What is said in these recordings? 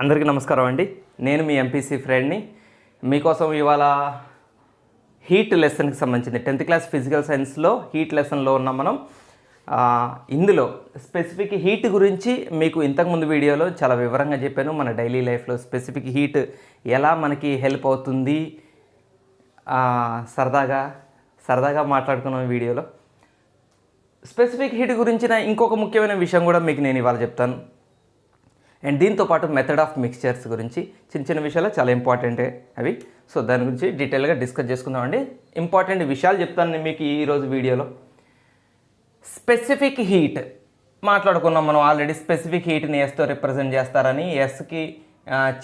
అందరికీ నమస్కారం అండి. నేను మీ ఎంపీసీ ఫ్రెండ్ని. మీకోసం ఇవాళ హీట్ లెసన్కి సంబంధించింది 10th క్లాస్ ఫిజికల్ సైన్స్లో హీట్ లెసన్లో ఉన్నాం మనం. ఇందులో స్పెసిఫిక్ హీట్ గురించి మీకు ఇంతకుముందు వీడియోలో చాలా వివరంగా చెప్పాను. మన డైలీ లైఫ్లో స్పెసిఫిక్ హీట్ ఎలా మనకి హెల్ప్ అవుతుంది సరదాగా మాట్లాడుకున్నాం ఈ వీడియోలో. స్పెసిఫిక్ హీట్ గురించిన ఇంకొక ముఖ్యమైన విషయం కూడా మీకు నేను ఇవాళ చెప్తాను. అండ్ దీంతోపాటు మెథడ్ ఆఫ్ మిక్స్చర్స్ గురించి చిన్న విషయాలు చాలా ఇంపార్టెంటే అవి. సో దాని గురించి డీటెయిల్గా డిస్కస్ చేసుకుందామండి. ఇంపార్టెంట్ విషయాలు చెప్తాను నేను మీకు ఈరోజు వీడియోలో. స్పెసిఫిక్ హీట్ మాట్లాడుకున్నాం మనం ఆల్రెడీ. స్పెసిఫిక్ హీట్ని ఎస్తో రిప్రజెంట్ చేస్తారని. ఎస్కి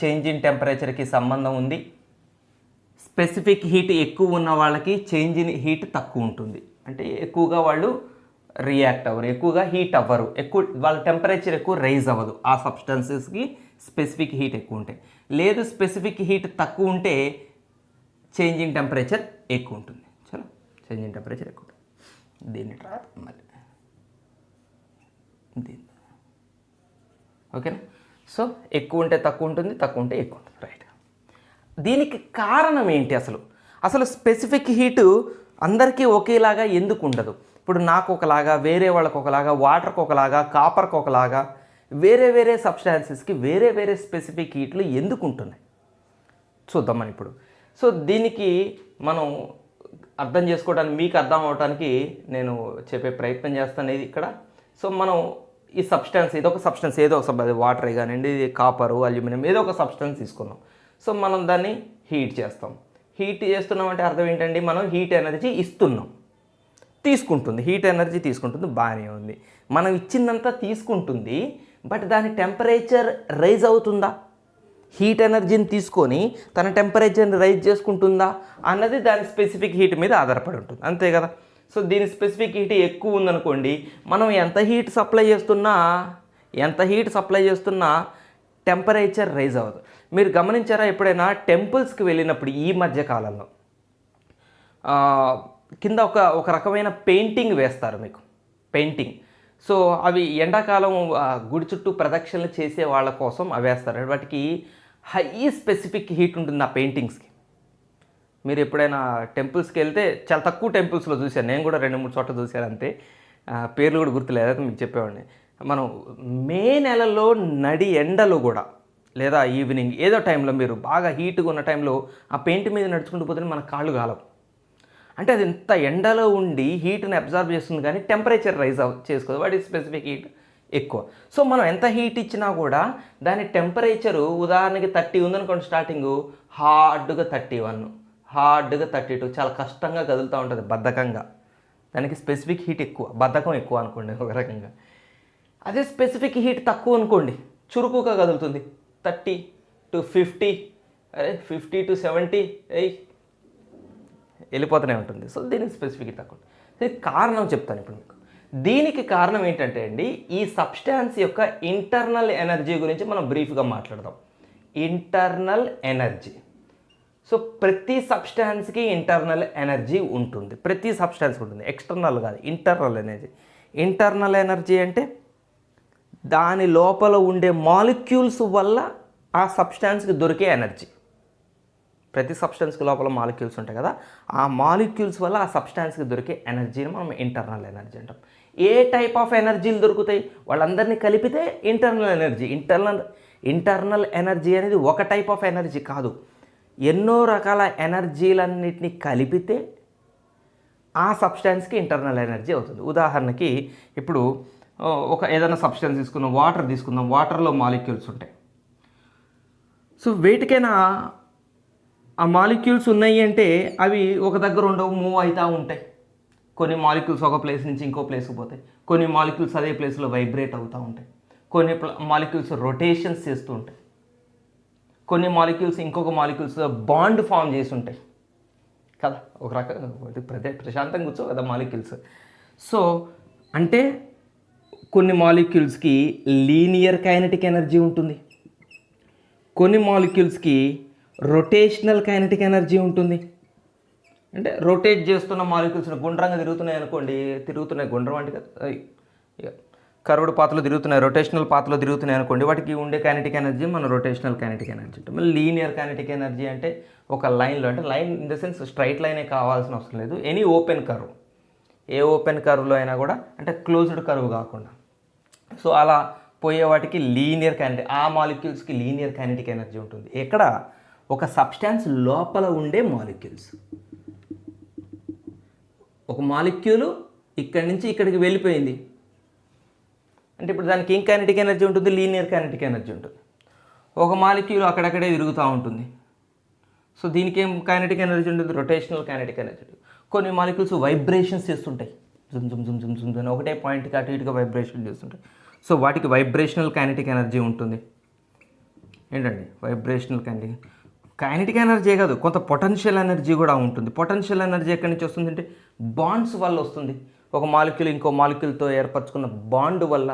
చేంజ్ ఇన్ టెంపరేచర్కి సంబంధం ఉంది. స్పెసిఫిక్ హీట్ ఎక్కువ ఉన్న వాళ్ళకి చేంజ్ ఇన్ హీట్ తక్కువ ఉంటుంది. అంటే ఎక్కువగా వాళ్ళు రియాక్ట్ అవ్వరు, ఎక్కువగా హీట్ అవ్వరు, వాళ్ళ టెంపరేచర్ ఎక్కువ రైజ్ అవ్వదు. ఆ సబ్స్టెన్సెస్కి స్పెసిఫిక్ హీట్ ఎక్కువ ఉంటాయి. లేదు స్పెసిఫిక్ హీట్ తక్కువ ఉంటే చేంజ్ ఇన్ టెంపరేచర్ ఎక్కువ ఉంటుంది. చలో, చేంజ్ ఇన్ టెంపరేచర్ ఎక్కువ ఉంటుంది. దీన్ని మళ్ళీ దీన్ని ఓకేనా. సో ఎక్కువ ఉంటే తక్కువ ఉంటుంది, తక్కువ ఉంటే ఎక్కువ ఉంటుంది. రైట్. దీనికి కారణం ఏంటి? అసలు స్పెసిఫిక్ హీటు అందరికీ ఒకేలాగా ఎందుకు ఉండదు? ఇప్పుడు నాకు ఒకలాగా, వేరే వాళ్ళకు ఒకలాగా, వాటర్కి ఒకలాగా, కాపర్కి ఒకలాగా, వేరే సబ్స్టాన్సెస్కి వేరే స్పెసిఫిక్ హీట్లు ఎందుకు ఉంటున్నాయి చూద్దాం మనం ఇప్పుడు. సో దీనికి మనం అర్థం చేసుకోవడానికి, మీకు అర్థం అవడానికి నేను చెప్పే ప్రయత్నం చేస్తాను ఇది ఇక్కడ. సో మనం ఈ సబ్స్టాన్స్, ఏదో ఒక వాటర్ కానివ్వండి, ఇది కాపరు, అల్యూమినియం, ఏదో ఒక సబ్స్టాన్స్ తీసుకున్నాం. సో మనం దాన్ని హీట్ చేస్తాం. హీట్ చేస్తున్నాం అంటే అర్థం ఏంటండి? మనం హీట్ ఎనర్జీ ఇస్తున్నాం, హీట్ ఎనర్జీ తీసుకుంటుంది. బాగానే ఉంది, మనం ఇచ్చిందంతా తీసుకుంటుంది. బట్ దాని టెంపరేచర్ రైజ్ అవుతుందా? హీట్ ఎనర్జీని తీసుకొని తన టెంపరేచర్ని రైజ్ చేసుకుంటుందా అన్నది దాని స్పెసిఫిక్ హీట్ మీద ఆధారపడి ఉంటుంది, అంతే కదా. సో దీని స్పెసిఫిక్ హీట్ ఎక్కువ ఉందనుకోండి, మనం ఎంత హీట్ సప్లై చేస్తున్నా టెంపరేచర్ రైజ్ అవ్వదు. మీరు గమనించారా ఎప్పుడైనా టెంపుల్స్కి వెళ్ళినప్పుడు ఈ మధ్య కాలంలో కింద ఒక రకమైన పెయింటింగ్ వేస్తారు మీకు, పెయింటింగ్. సో అవి ఎండాకాలం గుడి చుట్టూ ప్రదక్షిణలు చేసే వాళ్ళ కోసం అవి వేస్తారు. వాటికి హై స్పెసిఫిక్ హీట్ ఉంటుంది ఆ పెయింటింగ్స్కి. మీరు ఎప్పుడైనా టెంపుల్స్కి వెళ్తే, చాలా తక్కువ టెంపుల్స్లో చూశాను నేను కూడా, 2-3 చోట్ల చూశాను అంతే, పేర్లు కూడా గుర్తులేదు, అయితే మీకు చెప్పేవాడిని. మనం మే నెలలో నడి ఎండలు కూడా, లేదా ఈవినింగ్ ఏదో టైంలో మీరు బాగా హీట్గా ఉన్న టైంలో ఆ పెయింట్ మీద నడుచుకుంటూ పోతే మన కాళ్ళు కాలవు. అంటే అది ఎంత ఎండలో ఉండి హీట్ని అబ్జర్వ్ చేస్తుంది కానీ టెంపరేచర్ రైజ్ చేసుకోదు. వాటి స్పెసిఫిక్ హీట్ ఎక్కువ. సో మనం ఎంత హీట్ ఇచ్చినా కూడా దాని టెంపరేచరు, ఉదాహరణకి 30 ఉందనుకోండి స్టార్టింగు, హార్డ్గా 31, హార్డ్గా 32, చాలా కష్టంగా కదులుతూ ఉంటుంది, బద్ధకంగా. దానికి స్పెసిఫిక్ హీట్ ఎక్కువ, బద్ధకం ఎక్కువ అనుకోండి ఒక రకంగా. అదే స్పెసిఫిక్ హీట్ తక్కువ అనుకోండి, చురుకుగా కదులుతుంది. 30 to 50, 50 to 70 వెళ్ళిపోతూనే ఉంటుంది. సో దీనికి స్పెసిఫిక్ తక్కువ. దీనికి కారణం చెప్తాను ఇప్పుడు మీకు. దీనికి కారణం ఏంటంటే అండి, ఈ సబ్స్టాన్స్ యొక్క ఇంటర్నల్ ఎనర్జీ గురించి మనం బ్రీఫ్గా మాట్లాడదాం. Internal energy. సో ప్రతి సబ్స్టాన్స్కి ఇంటర్నల్ ఎనర్జీ ఉంటుంది, ప్రతి సబ్స్టాన్స్ ఉంటుంది, ఎక్స్టర్నల్ కాదు, ఇంటర్నల్ ఎనర్జీ. ఇంటర్నల్ ఎనర్జీ అంటే దాని లోపల ఉండే మాలిక్యూల్స్ వల్ల ఆ సబ్స్టాన్స్కి దొరికే ఎనర్జీ. ప్రతి సబ్స్టెన్స్కి లోపల మాలిక్యూల్స్ ఉంటాయి కదా, ఆ మాలిక్యూల్స్ వల్ల ఆ సబ్స్టాన్స్కి దొరికే ఎనర్జీని మనం ఇంటర్నల్ ఎనర్జీ అంటాం. ఏ టైప్ ఆఫ్ ఎనర్జీలు దొరుకుతాయి? వాళ్ళందరినీ కలిపితే ఇంటర్నల్ ఎనర్జీ. ఇంటర్నల్ ఎనర్జీ అనేది ఒక టైప్ ఆఫ్ ఎనర్జీ కాదు, ఎన్నో రకాల ఎనర్జీలన్నిటినీ కలిపితే ఆ సబ్స్టాన్స్కి ఇంటర్నల్ ఎనర్జీ అవుతుంది. ఉదాహరణకి ఇప్పుడు ఏదైనా సబ్స్టెన్స్ తీసుకుందాం, వాటర్ తీసుకుందాం. వాటర్లో మాలిక్యూల్స్ ఉంటాయి. సో వేటికైనా ఆ మాలిక్యూల్స్ ఉన్నాయి అంటే అవి ఒక దగ్గర ఉండవు, మూవ్ అవుతూ ఉంటాయి. కొన్ని మాలిక్యూల్స్ ఒక ప్లేస్ నుంచి ఇంకో ప్లేస్కి పోతాయి, కొన్ని మాలిక్యూల్స్ అదే ప్లేస్లో వైబ్రేట్ అవుతూ ఉంటాయి, కొన్ని మాలిక్యూల్స్ రొటేషన్స్ చేస్తూ ఉంటాయి, కొన్ని మాలిక్యూల్స్ ఇంకొక మాలిక్యూల్స్ బాండ్ ఫామ్ చేసి ఉంటాయి కదా, ఒక రకంగా ప్రశాంతంగా కూర్చో కదా మాలిక్యూల్స్. సో అంటే కొన్ని మాలిక్యూల్స్కి లీనియర్ కైనెటిక్ ఎనర్జీ ఉంటుంది, కొన్ని మాలిక్యూల్స్కి రొటేషనల్ కైనెటిక్ ఎనర్జీ ఉంటుంది. అంటే రొటేట్ చేస్తున్న మాలిక్యూల్స్ గుండ్రంగా తిరుగుతున్నాయి అనుకోండి, తిరుగుతున్నాయి గుండ్రం అంటే కదా, కర్వ్డ్ పాత్లో తిరుగుతున్నాయి, రొటేషనల్ పాత్లో తిరుగుతున్నాయి అనుకోండి, వాటికి ఉండే కైనెటిక్ ఎనర్జీ మనం రొటేషనల్ కైనెటిక్ ఎనర్జీ ఉంటుంది. మళ్ళీ లీనియర్ కైనెటిక్ ఎనర్జీ అంటే ఒక లైన్లో, అంటే line in the sense straight లైనే కావాల్సిన అవసరం లేదు, any open curve, a open కర్వ్లో అయినా కూడా, అంటే క్లోజ్డ్ కర్వ్ కాకుండా. సో అలా పోయే వాటికి లీనియర్ కైనెటిక్, ఆ మాలిక్యూల్స్కి లీనియర్ కైనెటిక్ ఎనర్జీ ఉంటుంది. ఎక్కడ? ఒక సబ్స్టాన్స్ లోపల ఉండే మాలిక్యూల్స్. ఒక మాలిక్యూలు ఇక్కడి నుంచి ఇక్కడికి వెళ్ళిపోయింది అంటే ఇప్పుడు దానికి ఏం కైనెటిక్ ఎనర్జీ ఉంటుంది? లీనియర్ కైనెటిక్ ఎనర్జీ ఉంటుంది. ఒక మాలిక్యూల్ అక్కడక్కడే తిరుగుతూ ఉంటుంది. సో దీనికి ఏం కైనెటిక్ ఎనర్జీ ఉంటుంది? Rotational kinetic energy. కొన్ని మాలిక్యూల్స్ వైబ్రేషన్స్ చేస్తుంటాయి, జుమ్ జుమ్ జుమ్ జుమ్ జుమ్ అని ఒకటే పాయింట్కి అటు ఇటుగా వైబ్రేషన్ చేస్తుంటాయి. సో వాటికి వైబ్రేషనల్ కైనెటిక్ ఎనర్జీ ఉంటుంది. ఏంటండి వైబ్రేషనల్ కైనెటిక్ ఎనర్జీ కాదు, కొంత పొటెన్షియల్ ఎనర్జీ కూడా ఉంటుంది. పొటెన్షియల్ ఎనర్జీ ఎక్కడి నుంచి వస్తుంది అంటే బాండ్స్ వల్ల వస్తుంది. ఒక మాలిక్యూల్ ఇంకో మాలిక్యూల్తో ఏర్పరచుకున్న బాండ్ వల్ల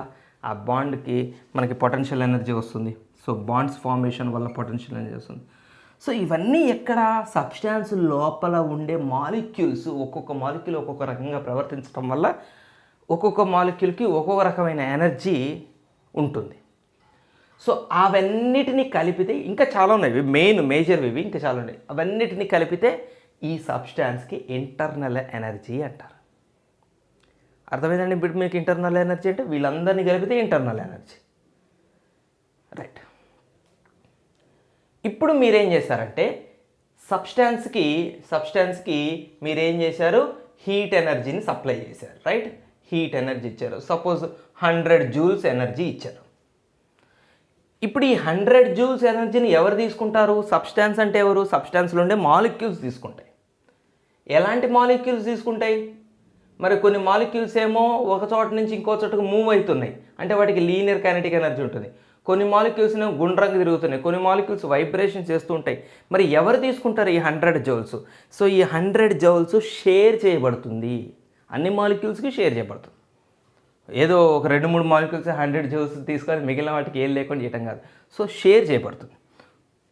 ఆ బాండ్కి మనకి పొటెన్షియల్ ఎనర్జీ వస్తుంది. సో బాండ్స్ ఫార్మేషన్ వల్ల పొటెన్షియల్ ఎనర్జీ వస్తుంది. సో ఇవన్నీ ఎక్కడ? సబ్స్టాన్స్ లోపల ఉండే మాలిక్యూల్స్. ఒక్కొక్క మాలిక్యూల్ ఒక్కొక్క రకంగా ప్రవర్తించడం వల్ల ఒక్కొక్క మాలిక్యూల్కి ఒక్కొక్క రకమైన ఎనర్జీ ఉంటుంది. సో అవన్నిటిని కలిపితే ఇంకా చాలా ఉన్నాయి, మేజర్వి ఇంకా చాలా ఉన్నాయి. అవన్నిటిని కలిపితే ఈ సబ్స్టాన్స్కి ఇంటర్నల్ ఎనర్జీ అంటారు. అర్థమైందండి? ఇప్పుడు మీకు ఇంటర్నల్ ఎనర్జీ అంటే వీళ్ళందరినీ కలిపితే ఇంటర్నల్ ఎనర్జీ. రైట్. ఇప్పుడు మీరేం చేశారంటే సబ్స్టాన్స్కి మీరేం చేశారు? హీట్ ఎనర్జీని సప్లై చేశారు. రైట్, హీట్ ఎనర్జీ ఇచ్చారు. సపోజ్ 100 జూల్స్ ఎనర్జీ ఇచ్చారు. ఇప్పుడు ఈ 100 జూల్స్ ఎనర్జీని ఎవరు తీసుకుంటారు? సబ్స్టాన్స్ అంటే ఎవరు? సబ్స్టాన్స్లో ఉండే మాలిక్యూల్స్ తీసుకుంటాయి. ఎలాంటి మాలిక్యూల్స్ తీసుకుంటాయి? మరి కొన్ని మాలిక్యూల్స్ ఏమో ఒక చోట నుంచి ఇంకో చోటకు మూవ్ అవుతున్నాయి, అంటే వాటికి లీనియర్ కైనెటిక్ ఎనర్జీ ఉంటుంది. కొన్ని మాలిక్యూల్స్ ఏమో గుండ్రంగా తిరుగుతున్నాయి, కొన్ని మాలిక్యూల్స్ వైబ్రేషన్ చేస్తూ ఉంటాయి. మరి ఎవరు తీసుకుంటారు ఈ 100 జౌల్స్? సో ఈ 100 జౌల్స్ షేర్ చేయబడుతుంది, అన్ని మాలిక్యూల్స్కి షేర్ చేయబడుతుంది. ఏదో ఒక 2-3 మాలిక్యూల్స్ 100 జౌల్స్ తీసుకొని మిగిలిన వాటికి ఏం లేకుండా చేయటం కాదు. సో షేర్ చేయబడుతుంది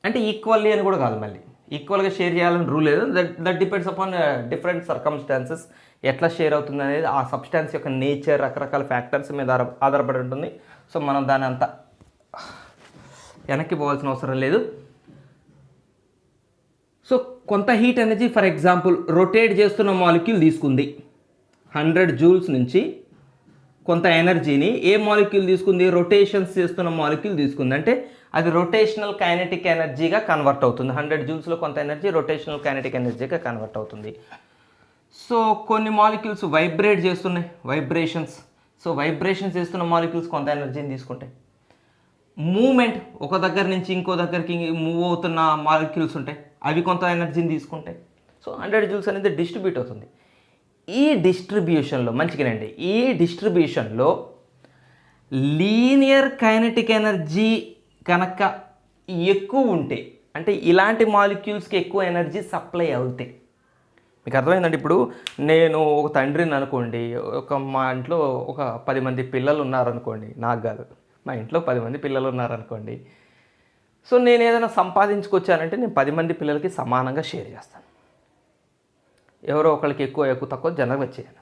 అంటే ఈక్వల్లీ అని కూడా కాదు, మళ్ళీ ఈక్వల్గా షేర్ చేయాలని రూల్ లేదు. That depends upon different circumstances. ఎట్లా షేర్ అవుతుంది అనేది ఆ సబ్స్టాన్స్ యొక్క నేచర్, రకరకాల ఫ్యాక్టర్స్ మీద ఆధారపడి ఉంటుంది. సో మనం దాని అంతా వెనక్కి పోవాల్సిన అవసరం లేదు. సో కొంత heat energy, for example rotate చేస్తున్న మాలిక్యూల్ తీసుకుంది, 100 జూల్స్ నుంచి కొంత ఎనర్జీని ఏ మాలిక్యూల్ తీసుకుంది? రొటేషన్స్ చేస్తున్న మాలిక్యూల్ తీసుకుంది. అంటే అది రొటేషనల్ కైనెటిక్ ఎనర్జీగా కన్వర్ట్ అవుతుంది. 100 జూల్స్లో కొంత ఎనర్జీ రొటేషనల్ కైనెటిక్ ఎనర్జీగా కన్వర్ట్ అవుతుంది. సో కొన్ని మాలిక్యూల్స్ వైబ్రేట్ చేస్తున్నాయి, వైబ్రేషన్స్. సో వైబ్రేషన్స్ చేస్తున్న మాలిక్యూల్స్ కొంత ఎనర్జీని తీసుకుంటాయి. మూమెంట్, ఒక దగ్గర నుంచి ఇంకో దగ్గరికి మూవ్ అవుతున్న మాలిక్యూల్స్ ఉంటాయి, అవి కొంత ఎనర్జీని తీసుకుంటాయి. సో 100 జూల్స్ అనేది డిస్ట్రిబ్యూట్ అవుతుంది. ఈ డిస్ట్రిబ్యూషన్లో మంచిగానండి, ఈ డిస్ట్రిబ్యూషన్లో లీనియర్ కైనెటిక్ ఎనర్జీ కనుక ఎక్కువ ఉంటే, అంటే ఇలాంటి మాలిక్యూల్స్కి ఎక్కువ ఎనర్జీ సప్లై అవుతాయి. మీకు అర్థమైందండి? ఇప్పుడు నేను ఒక తండ్రిని అనుకోండి, మా ఇంట్లో ఒక 10 మంది పిల్లలు ఉన్నారనుకోండి, నాకు కాదు, మా ఇంట్లో 10 మంది పిల్లలు ఉన్నారనుకోండి. సో నేను ఏదైనా సంపాదించుకొచ్చానంటే నేను 10 మంది పిల్లలకి సమానంగా షేర్ చేస్తాను. ఎవరో ఒకరికి ఎక్కువ తక్కువ జనరల్ వచ్చేయాలి.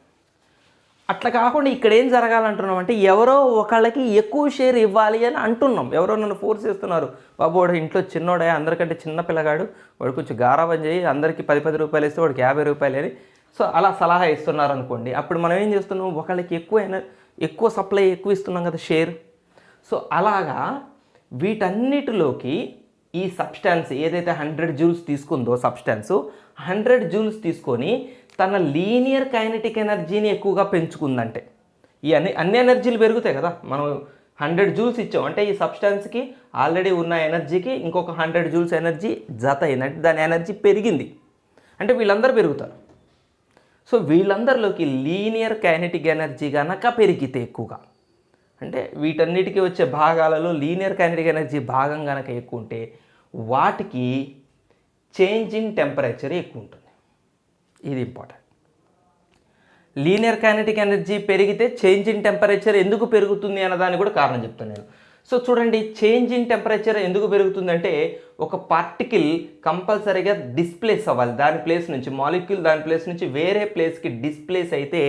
అట్లా కాకుండా ఇక్కడ ఏం జరగాలంటున్నాం అంటే ఎవరో ఒకళ్ళకి ఎక్కువ షేర్ ఇవ్వాలి అని అంటున్నాం. ఎవరో నన్ను ఫోర్స్ చేస్తున్నారు, బాబు వాడు ఇంట్లో చిన్నోడే, అందరికంటే చిన్న పిల్లగాడు, వాడు కొంచెం గారాబం చేయి, అందరికీ 10 రూపాయలు ఇస్తే వాడికి 50 రూపాయలు అని. సో అలా సలహా ఇస్తున్నారు అనుకోండి. అప్పుడు మనం ఏం చేస్తున్నాం? ఒకళ్ళకి ఎక్కువ సప్లై ఎక్కువ ఇస్తున్నాం కదా, షేర్. సో అలాగా వీటన్నిటిలోకి ఈ సబ్స్టాన్స్ ఏదైతే 100 జూల్స్ తీసుకుందో సబ్స్టాన్స్ 100 జూల్స్ తీసుకొని తన లీనియర్ కైనెటిక్ ఎనర్జీని ఎక్కువగా పెంచుకుందంటే, ఈ అన్ని ఎనర్జీలు పెరుగుతాయి కదా. మనం 100 జూల్స్ ఇచ్చాం అంటే ఈ సబ్స్టాన్స్కి ఆల్రెడీ ఉన్న ఎనర్జీకి ఇంకొక 100 జూల్స్ ఎనర్జీ జత అయిందంటే దాని ఎనర్జీ పెరిగింది అంటే వీళ్ళందరూ పెరుగుతారు. సో వీళ్ళందరిలోకి లీనియర్ కైనెటిక్ ఎనర్జీ కనుక పెరిగితే ఎక్కువగా, అంటే వీటన్నిటికీ వచ్చే భాగాలలో లీనియర్ కైనెటిక్ ఎనర్జీ భాగం కనుక ఎక్కువ ఉంటే వాటికి చేంజ్ ఇన్ టెంపరేచర్ ఎక్కువ ఉంటుంది. ఇది ఇంపార్టెంట్. లీనియర్ కైనెటిక్ ఎనర్జీ పెరిగితే చేంజ్ ఇన్ టెంపరేచర్ ఎందుకు పెరుగుతుంది అన్నదానికి కూడా కారణం చెప్తాను నేను. సో చూడండి, చేంజ్ ఇన్ టెంపరేచర్ ఎందుకు పెరుగుతుందంటే ఒక పార్టికల్ కంపల్సరీగా డిస్ప్లేస్ అవ్వాలి, దాని ప్లేస్ నుంచి మాలిక్యూల్ దాని ప్లేస్ నుంచి వేరే ప్లేస్కి డిస్ప్లేస్ అయితే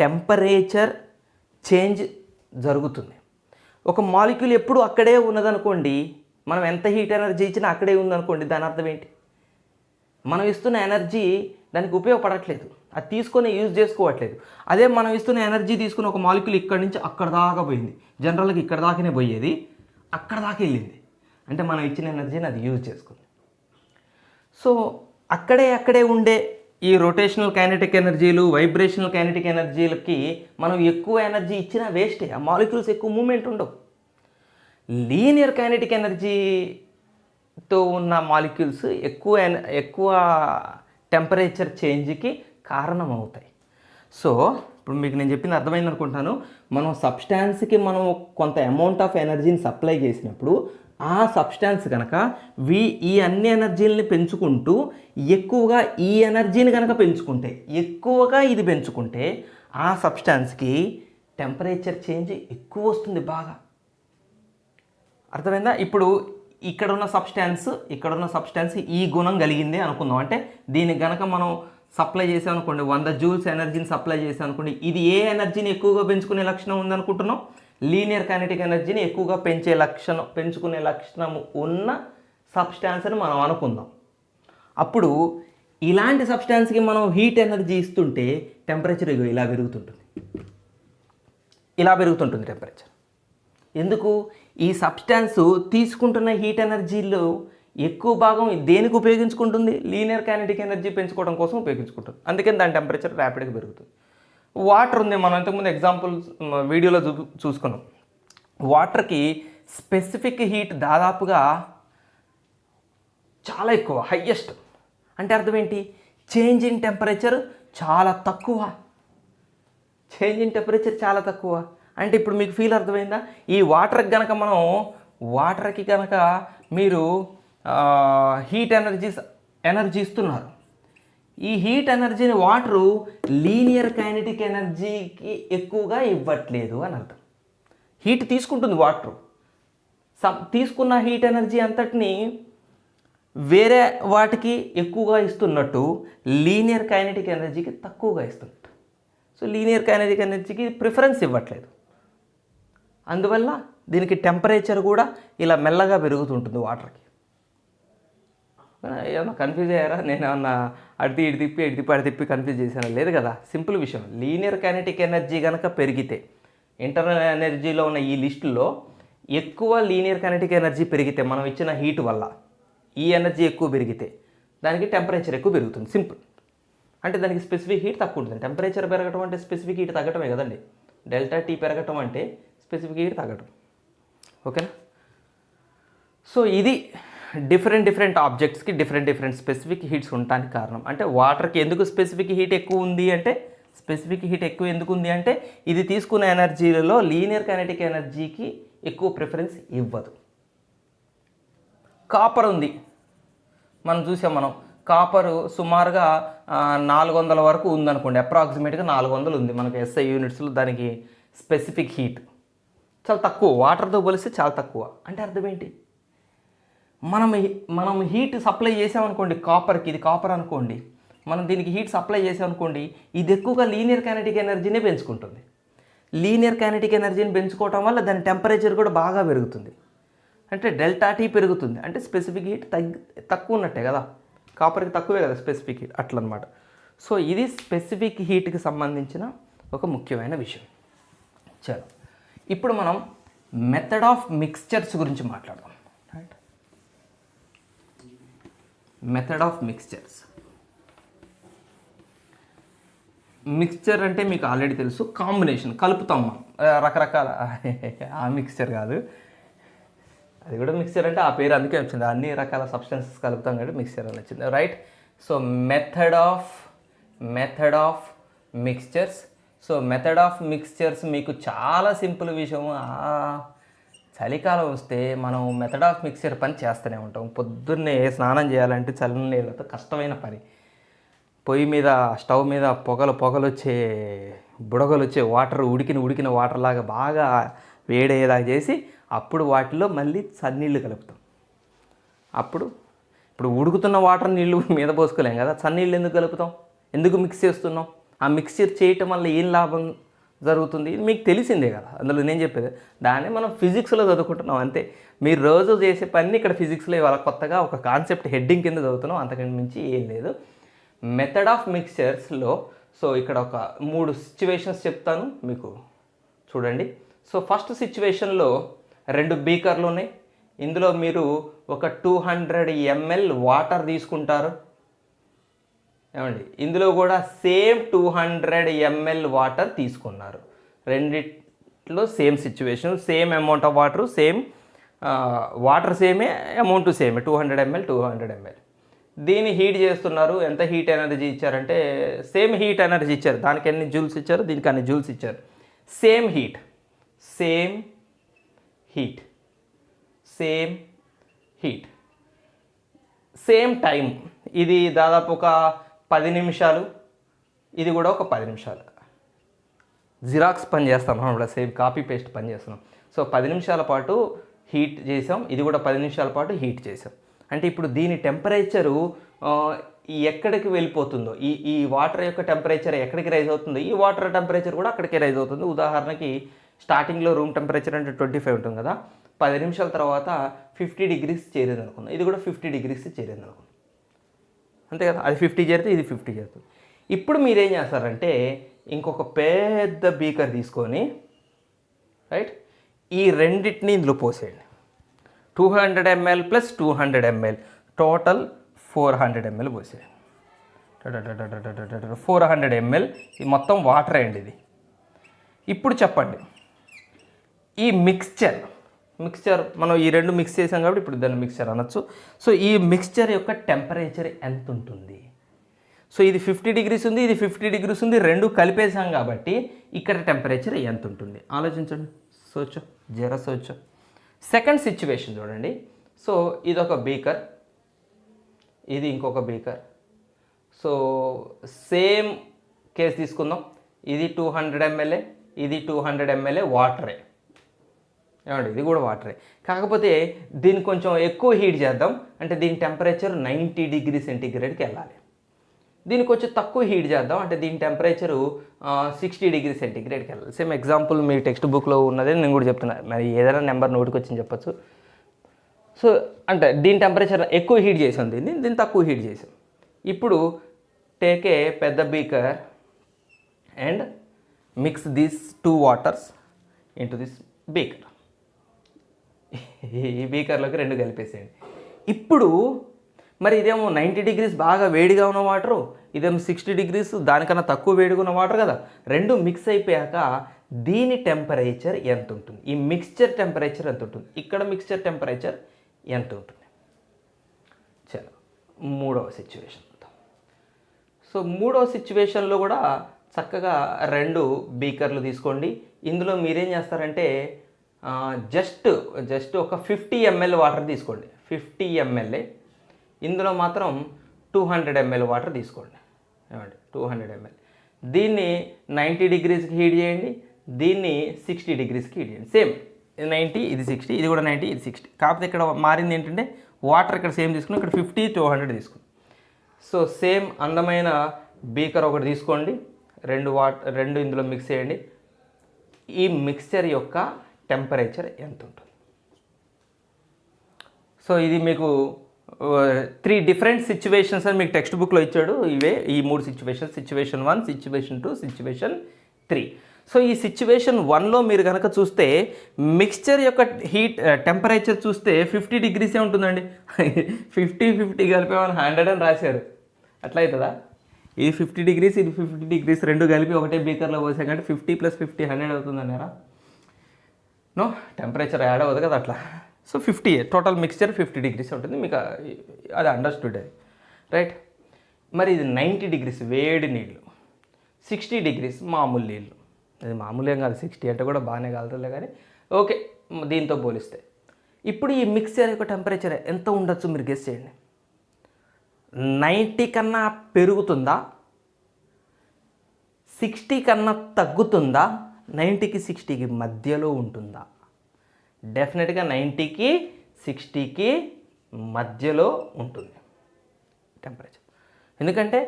టెంపరేచర్ చేంజ్ జరుగుతుంది. ఒక మాలిక్యూల్ ఎప్పుడు అక్కడే ఉన్నదనుకోండి, మనం ఎంత హీట్ ఎనర్జీ ఇచ్చినా అక్కడే ఉందనుకోండి, దాని అర్థం ఏంటి? మనం ఇస్తున్న ఎనర్జీ దానికి ఉపయోగపడట్లేదు, అది తీసుకొని యూజ్ చేసుకోవట్లేదు. అదే మనం ఇస్తున్న ఎనర్జీ తీసుకుని ఒక మాలిక్యూల్ ఇక్కడి నుంచి అక్కడ దాకా పోయింది, జనరల్గా ఇక్కడ దాకానే పోయేది, అక్కడ దాకా వెళ్ళింది అంటే మనం ఇచ్చిన ఎనర్జీని అది యూజ్ చేసుకుంది. సో అక్కడే ఉండే ఈ రొటేషనల్ కైనెటిక్ ఎనర్జీలు, వైబ్రేషనల్ కైనెటిక్ ఎనర్జీలకి మనం ఎక్కువ ఎనర్జీ ఇచ్చినా వేస్టే, ఆ మాలిక్యూల్స్ ఎక్కువ మూమెంట్ ఉండవు. లీనియర్ కైనెటిక్ ఎనర్జీతో ఉన్న మాలిక్యూల్స్ ఎక్కువ టెంపరేచర్ చేంజ్కి కారణమవుతాయి. సో ఇప్పుడు మీకు నేను చెప్పింది అర్థమైంది అనుకుంటాను. మనం సబ్స్టాన్స్కి మనం కొంత అమౌంట్ ఆఫ్ ఎనర్జీని సప్లై చేసినప్పుడు ఆ సబ్స్టాన్స్ కనుక ఈ అన్ని ఎనర్జీలని పెంచుకుంటూ ఎక్కువగా ఈ ఎనర్జీని కనుక పెంచుకుంటే, ఎక్కువగా ఇది పెంచుకుంటే ఆ సబ్స్టాన్స్కి టెంపరేచర్ చేంజ్ ఎక్కువ వస్తుంది బాగా. అర్థమైందా? ఇప్పుడు ఇక్కడున్న సబ్స్టాన్స్ ఈ గుణం కలిగింది అనుకుందాం. అంటే దీనికి గనక మనం సప్లై చేసాం అనుకోండి, 100 జూల్స్ ఎనర్జీని సప్లై చేసాం అనుకోండి, ఇది ఏ ఎనర్జీని ఎక్కువగా పెంచుకునే లక్షణం ఉందనుకుంటున్నాం? లీనియర్ కైనెటిక్ ఎనర్జీని ఎక్కువగా పెంచుకునే లక్షణం ఉన్న సబ్స్టాన్స్ అని మనం అనుకుందాం. అప్పుడు ఇలాంటి సబ్స్టాన్స్కి మనం హీట్ ఎనర్జీ ఇస్తుంటే టెంపరేచర్ ఇలా పెరుగుతుంటుంది టెంపరేచర్. ఎందుకు? ఈ సబ్స్టాన్స్ తీసుకుంటున్న హీట్ ఎనర్జీలో ఎక్కువ భాగం దేనికి ఉపయోగించుకుంటుంది? లీనియర్ కైనెటిక్ ఎనర్జీ పెంచుకోవడం కోసం ఉపయోగించుకుంటుంది. అందుకని దాని టెంపరేచర్ ర్యాపిడ్గా పెరుగుతుంది. వాటర్ ఉంది, మనం ఇంతకుముందు ఎగ్జాంపుల్స్ వీడియోలో చూసుకున్నాం. వాటర్కి స్పెసిఫిక్ హీట్ దాదాపుగా చాలా ఎక్కువ, హయ్యెస్ట్. అంటే అర్థం ఏంటి? చేంజ్ ఇన్ టెంపరేచర్ చాలా తక్కువ. అంటే ఇప్పుడు మీకు ఫీల్ అర్థమైందా? ఈ వాటర్కి కనుక మీరు హీట్ ఎనర్జీ ఇస్తున్నారు. ఈ హీట్ ఎనర్జీని వాటరు లీనియర్ కైనెటిక్ ఎనర్జీకి ఎక్కువగా ఇవ్వట్లేదు అని అర్థం. హీట్ తీసుకుంటుంది వాటరు, తీసుకున్న హీట్ ఎనర్జీ అంతటిని వేరే వాటికి ఎక్కువగా ఇస్తున్నట్టు లీనియర్ కైనెటిక్ ఎనర్జీకి తక్కువగా ఇస్తున్నట్టు. సో లీనియర్ కైనెటిక్ ఎనర్జీకి ప్రిఫరెన్స్ ఇవ్వట్లేదు. అందువల్ల దీనికి టెంపరేచర్ కూడా ఇలా మెల్లగా పెరుగుతుంటుంది వాటర్కి. ఏమన్నా కన్ఫ్యూజ్ అయ్యారా? నేను ఏమన్నా ఇటు తిప్పి కన్ఫ్యూజ్ చేశాను? లేదు కదా, సింపుల్ విషయం. లీనియర్ కైనెటిక్ ఎనర్జీ కనుక పెరిగితే, ఇంటర్నల్ ఎనర్జీలో ఉన్న ఈ లిస్టులో ఎక్కువ లీనియర్ కైనెటిక్ ఎనర్జీ పెరిగితే, మనం ఇచ్చిన హీట్ వల్ల ఈ ఎనర్జీ ఎక్కువ పెరిగితే దానికి టెంపరేచర్ ఎక్కువ పెరుగుతుంది. సింపుల్. అంటే దానికి స్పెసిఫిక్ హీట్ తక్కువ ఉంటుంది. టెంపరేచర్ పెరగటం అంటే స్పెసిఫిక్ హీట్ తగ్గటమే కదండి. డెల్టా టీ పెరగటం అంటే స్పెసిఫిక్ హీట్ తగ్గటం. ఓకేనా? సో ఇది డిఫరెంట్ ఆబ్జెక్ట్స్కి డిఫరెంట్ స్పెసిఫిక్ హీట్స్ ఉండటానికి కారణం. అంటే వాటర్కి ఎందుకు స్పెసిఫిక్ హీట్ ఎక్కువ ఉంది అంటే ఇది తీసుకున్న ఎనర్జీలలో లీనియర్ కైనెటిక్ ఎనర్జీకి ఎక్కువ ప్రిఫరెన్స్ ఇవ్వదు. కాపర్ ఉంది, మనం కాపరు సుమారుగా 400 వరకు ఉందనుకోండి, అప్రాక్సిమేట్గా 400 ఉంది మనకి SI యూనిట్స్లో. దానికి స్పెసిఫిక్ హీట్ చాలా తక్కువ, వాటర్తో పోలిస్తే చాలా తక్కువ. అంటే అర్థం ఏంటి? మనం హీట్ సప్లై చేసామనుకోండి కాపర్కి, ఇది కాపర్ అనుకోండి, మనం దీనికి హీట్ సప్లై చేసామనుకోండి, ఇది ఎక్కువగా లీనియర్ కైనెటిక్ ఎనర్జీనే పెంచుకుంటుంది. లీనియర్ కైనెటిక్ ఎనర్జీని పెంచుకోవటం వల్ల దాని టెంపరేచర్ కూడా బాగా పెరుగుతుంది. అంటే డెల్టా టీ పెరుగుతుంది. అంటే స్పెసిఫిక్ హీట్ తక్కువ ఉన్నట్టే కదా, కాపర్కి తక్కువే కదా స్పెసిఫిక్ హీట్, అట్లనమాట. సో ఇది స్పెసిఫిక్ హీట్కి సంబంధించిన ఒక ముఖ్యమైన విషయం. చలో, ఇప్పుడు మనం మెథడ్ ఆఫ్ మిక్స్చర్స్ గురించి మాట్లాడదాం. Right, method of mixtures. Mixture అంటే మీకు ఆల్రెడీ తెలుసు, కాంబినేషన్, కలుపుతాం మనం రకరకాల. ఆ మిక్స్చర్ కాదు, అది కూడా మిక్స్చర్ అంటే ఆ పేరు అందుకే వచ్చింది, అన్ని రకాల సబ్స్టెన్సెస్ కలుపుతాం కాబట్టి మిక్స్చర్ అని వచ్చింది. Right. So method of mixtures. So method of mixtures మీకు చాలా సింపుల్ విషయం. చలికాలం వస్తే మనం మెథడ్ ఆఫ్ మిక్స్చర్ పని చేస్తూనే ఉంటాం. పొద్దున్నే స్నానం చేయాలంటే చల్లని నీళ్ళతో కష్టమైన పని. పొయ్యి మీద, స్టవ్ మీద పొగలు వచ్చే, బుడగలు వచ్చే వాటర్, ఉడికిన వాటర్ లాగా బాగా వేడయ్యేలాగా చేసి అప్పుడు వాటిలో మళ్ళీ చన్నీళ్ళు కలుపుతాం. ఇప్పుడు ఉడుకుతున్న వాటర్ నీళ్ళు మీద పోసుకోలేం కదా, చన్నీళ్ళు ఎందుకు కలుపుతాం? ఎందుకు మిక్స్ చేస్తున్నాం? ఆ మిక్స్చర్ చేయటం వల్ల ఏం లాభం జరుగుతుంది. మీకు తెలిసిందే కదా, అందులో నేను చెప్పేది దాన్ని మనం ఫిజిక్స్లో చదువుకుంటున్నాం అంతే. మీరు రోజు చేసే పని ఇక్కడ ఫిజిక్స్లో ఇవాళ కొత్తగా ఒక కాన్సెప్ట్ హెడ్డింగ్ కింద చదువుతున్నాం, అంతకంటే మించి ఏం లేదు. మెథడ్ ఆఫ్ మిక్స్చర్స్లో సో ఇక్కడ ఒక 3 సిచ్యువేషన్స్ చెప్తాను మీకు, చూడండి. సో ఫస్ట్ సిచ్యువేషన్లో 2 బీకర్లు ఉన్నాయి. ఇందులో మీరు ఒక 200 ml వాటర్ తీసుకుంటారు. ఏమండి, ఇందులో కూడా సేమ్ 200 ml వాటర్ తీసుకున్నారు. రెండిట్లో same situation, same amount of water, same water సేమే, అమౌంట్ సేమే, 200 ml 200 ml. దీన్ని హీట్ చేస్తున్నారు. ఎంత హీట్ ఎనర్జీ ఇచ్చారంటే సేమ్ హీట్ ఎనర్జీ ఇచ్చారు. దానికి ఎన్ని జూల్స్ ఇచ్చారు, దీనికి అన్ని జూల్స్ ఇచ్చారు. Same heat, same heat, same heat, same time. ఇది దాదాపు ఒక 10 నిమిషాలు, ఇది కూడా ఒక 10 నిమిషాలు. జిరాక్స్ పని చేస్తాం మనం కూడా, సేమ్ కాపీ పేస్ట్ పని చేస్తున్నాం. సో 10 నిమిషాల పాటు హీట్ చేసాం, ఇది కూడా 10 నిమిషాల పాటు హీట్ చేసాం. అంటే ఇప్పుడు దీని టెంపరేచరు ఎక్కడికి వెళ్ళిపోతుందో, ఈ వాటర్ యొక్క టెంపరేచర్ ఎక్కడికి రైజ్ అవుతుందో, ఈ వాటర్ టెంపరేచర్ కూడా అక్కడికే రైజ్ అవుతుంది. ఉదాహరణకి స్టార్టింగ్లో రూమ్ టెంపరేచర్ అంటే 25 ఉంటుంది కదా, 10 నిమిషాల తర్వాత 50 డిగ్రీస్ చేరింది అనుకుందాం, ఇది కూడా 50 డిగ్రీస్ చేరింది అనుకుందాం, అంతే కదా. అది 50 చేరితే ఇది 50 చేరుతుంది. ఇప్పుడు మీరేం చేస్తారంటే ఇంకొక పెద్ద బీకర్ తీసుకొని, రైట్, ఈ రెండింటిని ఇందులో పోసేయండి. 200 ml plus 200 ml, total 400 ml పోసేయండి. 400 ml ఇది మొత్తం వాటర్ అయ్యండి ఇది. ఇప్పుడు చెప్పండి, ఈ మిక్స్చర్ మనం ఈ 2 మిక్స్ చేసాం కాబట్టి ఇప్పుడు దాన్ని మిక్స్చర్ అనొచ్చు. సో ఈ మిక్స్చర్ యొక్క టెంపరేచర్ ఎంత ఉంటుంది? సో ఇది 50 డిగ్రీస్ ఉంది, ఇది 50 డిగ్రీస్ ఉంది, 2 కలిపేసాం కాబట్టి ఇక్కడ టెంపరేచర్ ఎంత ఉంటుంది ఆలోచించండి. సోచో. సెకండ్ సిచ్యువేషన్ చూడండి. సో ఇదొక బీకర్, ఇది ఇంకొక బీకర్. సో సేమ్ కేసు తీసుకుందాం. ఇది 200 ml, ఇది 200 ml వాటరే. ఏమండి, ఇది కూడా వాటరే. కాకపోతే దీన్ని కొంచెం ఎక్కువ హీట్ చేద్దాం, అంటే దీని టెంపరేచర్ 90 డిగ్రీ సెంటీగ్రేడ్కి వెళ్ళాలి. దీన్ని కొంచెం తక్కువ హీట్ చేద్దాం, అంటే దీని టెంపరేచరు 60 డిగ్రీ సెంటీగ్రేడ్కి వెళ్ళాలి. సేమ్ ఎగ్జాంపుల్ మీ టెక్స్ట్ బుక్లో ఉన్నదే నేను కూడా చెప్తున్నా, మరి ఏదైనా నెంబర్ నోటికి వచ్చింది చెప్పచ్చు. సో అంటే దీని టెంపరేచర్ ఎక్కువ హీట్ చేసాం, దీన్ని తక్కువ హీట్ చేసాం. ఇప్పుడు టేక్ ఏ పెద్ద beaker and mix these 2 waters into this beaker. ఈ బీకర్లోకి 2 కలిపేసేయండి. ఇప్పుడు మరి ఇదేమో 90 డిగ్రీస్ బాగా వేడిగా ఉన్న వాటరు, ఇదేమో 60 డిగ్రీస్ దానికన్నా తక్కువ వేడిగా ఉన్న వాటర్ కదా. 2 మిక్స్ అయిపోయాక దీని టెంపరేచర్ ఎంత ఉంటుంది, ఈ మిక్స్చర్ టెంపరేచర్ ఎంత ఉంటుంది, ఇక్కడ మిక్స్చర్ టెంపరేచర్ ఎంత ఉంటుంది? చలో మూడవ సిచ్యువేషన్. సో మూడవ సిచ్యువేషన్లో కూడా చక్కగా 2 బీకర్లు తీసుకోండి. ఇందులో మీరేం చేస్తారంటే జస్ట్ ఒక 50 ml వాటర్ తీసుకోండి. 50 ml, ఇందులో మాత్రం 200 ml వాటర్ తీసుకోండి. ఏమండి, 200 ml. దీన్ని 90 డిగ్రీస్కి హీట్ చేయండి, దీన్ని 60 డిగ్రీస్కి హీట్ చేయండి. సేమ్ 90, ఇది 60, ఇది కూడా 90, ఇది 60. కాకపోతే ఇక్కడ మారింది ఏంటంటే వాటర్ ఇక్కడ సేమ్ తీసుకుని ఇక్కడ 50 200 తీసుకుని. సో సేమ్ అందమైన బీకర్ ఒకటి తీసుకోండి, 2 ఇందులో మిక్స్ చేయండి. ఈ మిక్స్చర్ యొక్క టెంపరేచర్ ఎంత ఉంటుంది? సో ఇది మీకు 3 డిఫరెంట్ సిచ్యువేషన్స్ అని మీకు టెక్స్ట్ బుక్లో ఇచ్చాడు. ఇవే ఈ 3 situations, situation 1, situation 2, situation 3. So ఈ సిచ్యువేషన్ 1లో మీరు కనుక చూస్తే మిక్స్చర్ యొక్క టెంపరేచర్ చూస్తే 50 డిగ్రీసే ఉంటుందండి. 50 కలిపేమని 100 అని రాశారు, అట్లా అవుతుందా? ఇది 50 డిగ్రీస్, ఇది 50 డిగ్రీస్, 2 కలిపి ఒకటే బీకర్లో పోసాం కాబట్టి 50 + 50 100 అవుతుందన్నారా? నో, టెంపరేచర్ యాడ్ అవ్వదు కదా అట్లా. సో 50 టోటల్ మిక్స్చర్ 50 డిగ్రీస్ ఉంటుంది, మీకు అది అండర్స్టూడ్ అది, రైట్. మరి ఇది 90 డిగ్రీస్ వేడి నీళ్ళు, 60 డిగ్రీస్ మామూలు నీళ్ళు. అది మామూలేం కాదు, 60 అంటే కూడా బాగానే కాలుతుందిలే కానీ ఓకే దీంతో పోలిస్తే. ఇప్పుడు ఈ మిక్స్చర్ యొక్క టెంపరేచర్ ఎంత ఉండొచ్చు మీరు గెస్ చేయండి. 90 కన్నా పెరుగుతుందా, 60 కన్నా తగ్గుతుందా, 90కి 60కి మధ్యలో ఉంటుందా? డెఫినెట్గా 90కి 60కి మధ్యలో ఉంటుంది టెంపరేచర్. ఎందుకంటే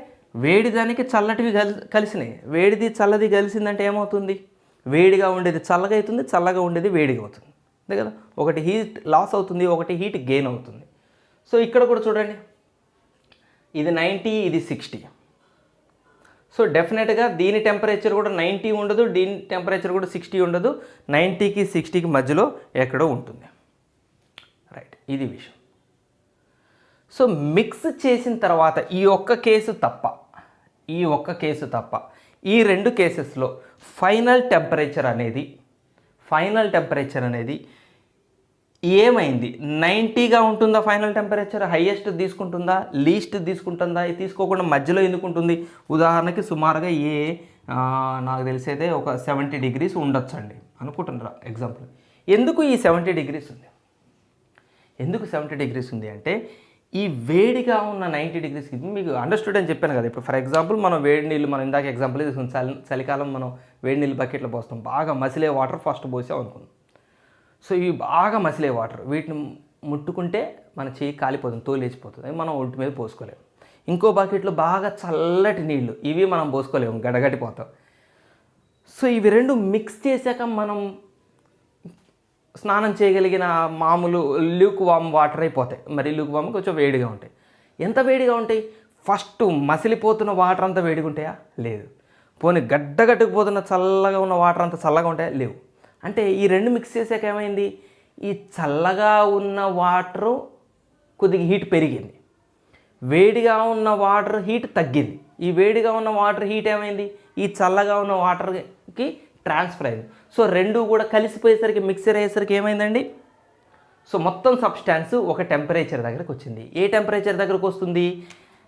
వేడి దానికి చల్లటివి కలిసినాయి, వేడిది చల్లది కలిసిందంటే ఏమవుతుంది? వేడిగా ఉండేది చల్లగా అవుతుంది, చల్లగా ఉండేది వేడిగా అవుతుంది, అంతే కదా. ఒకటి హీట్ లాస్ అవుతుంది, ఒకటి హీట్ గెయిన్ అవుతుంది. సో ఇక్కడ కూడా చూడండి, ఇది 90, ఇది 60. సో డెఫినెట్గా దీని టెంపరేచర్ కూడా 90 ఉండదు, దీని టెంపరేచర్ కూడా 60 ఉండదు, 90కి 60కి మధ్యలో ఎక్కడో ఉంటుంది. రైట్, ఇది విషయం. సో మిక్స్ చేసిన తర్వాత ఈ ఒక్క కేసు తప్ప ఈ రెండు కేసెస్లో ఫైనల్ టెంపరేచర్ అనేది ఏమైంది? 90గా ఉంటుందా ఫైనల్ టెంపరేచర్? హైయెస్ట్ తీసుకుంటుందా, లీస్ట్ తీసుకుంటుందా? ఇది తీసుకోకుండా మధ్యలో ఎందుకు ఉంటుంది? ఉదాహరణకి సుమారుగా నాకు తెలిసేదే ఒక 70 degrees ఉండొచ్చండి అనుకుంటున్నారా ఎగ్జాంపుల్. ఎందుకు ఈ 70 degrees ఉంది? ఎందుకు 70 degrees ఉంది అంటే, ఈ వేడిగా ఉన్న 90 degreesకి మీకు అండర్స్టూడ్ అని చెప్పాను కదా. ఇప్పుడు ఫర్ ఎగ్జాంపుల్ మనం వేడి నీళ్ళు, మనం ఇందాక ఎగ్జాంపుల్ తీసుకుని చలికాలం మనం వేడి నీళ్ళు బకెట్లో పోస్తాం, బాగా మసిలే వాటర్ ఫస్ట్ పోసాం అనుకుందాం. సో ఇవి బాగా మసిలే వాటర్, వీటిని ముట్టుకుంటే మన చేయి కాలిపోతుంది, తోలేచిపోతుంది, మనం ఒంటి మీద పోసుకోలేము. ఇంకో బకెట్లో బాగా చల్లటి నీళ్ళు, ఇవి మనం పోసుకోలేము, గడగడిపోతాం. సో ఇవి రెండు మిక్స్ చేశాక మనం స్నానం చేయగలిగిన మామూలు ల్యూక్ వామ్ వాటర్ అయిపోతాయి. మరి ల్యూక్ వామ్ కొంచెం వేడిగా ఉంటాయి. ఎంత వేడిగా ఉంటాయి? ఫస్ట్ మసిలిపోతున్న వాటర్ అంతా వేడిగా ఉంటాయా? లేదు. పోనీ గడ్డగట్టుకుపోతున్న చల్లగా ఉన్న వాటర్ అంతా చల్లగా ఉంటాయా? లేవు. అంటే ఈ రెండు మిక్స్ చేసాక ఏమైంది? ఈ చల్లగా ఉన్న వాటరు కొద్దిగా హీట్ పెరిగింది, వేడిగా ఉన్న వాటర్ హీట్ తగ్గింది. ఈ వేడిగా ఉన్న వాటర్ హీట్ ఏమైంది? ఈ చల్లగా ఉన్న వాటర్కి ట్రాన్స్ఫర్ అయింది. సో రెండు కూడా కలిసిపోయేసరికి, మిక్సర్ అయ్యేసరికి ఏమైందండి? సో మొత్తం సబ్స్టాన్స్ ఒక టెంపరేచర్ దగ్గరకు వచ్చింది. ఏ టెంపరేచర్ దగ్గరకు వస్తుంది?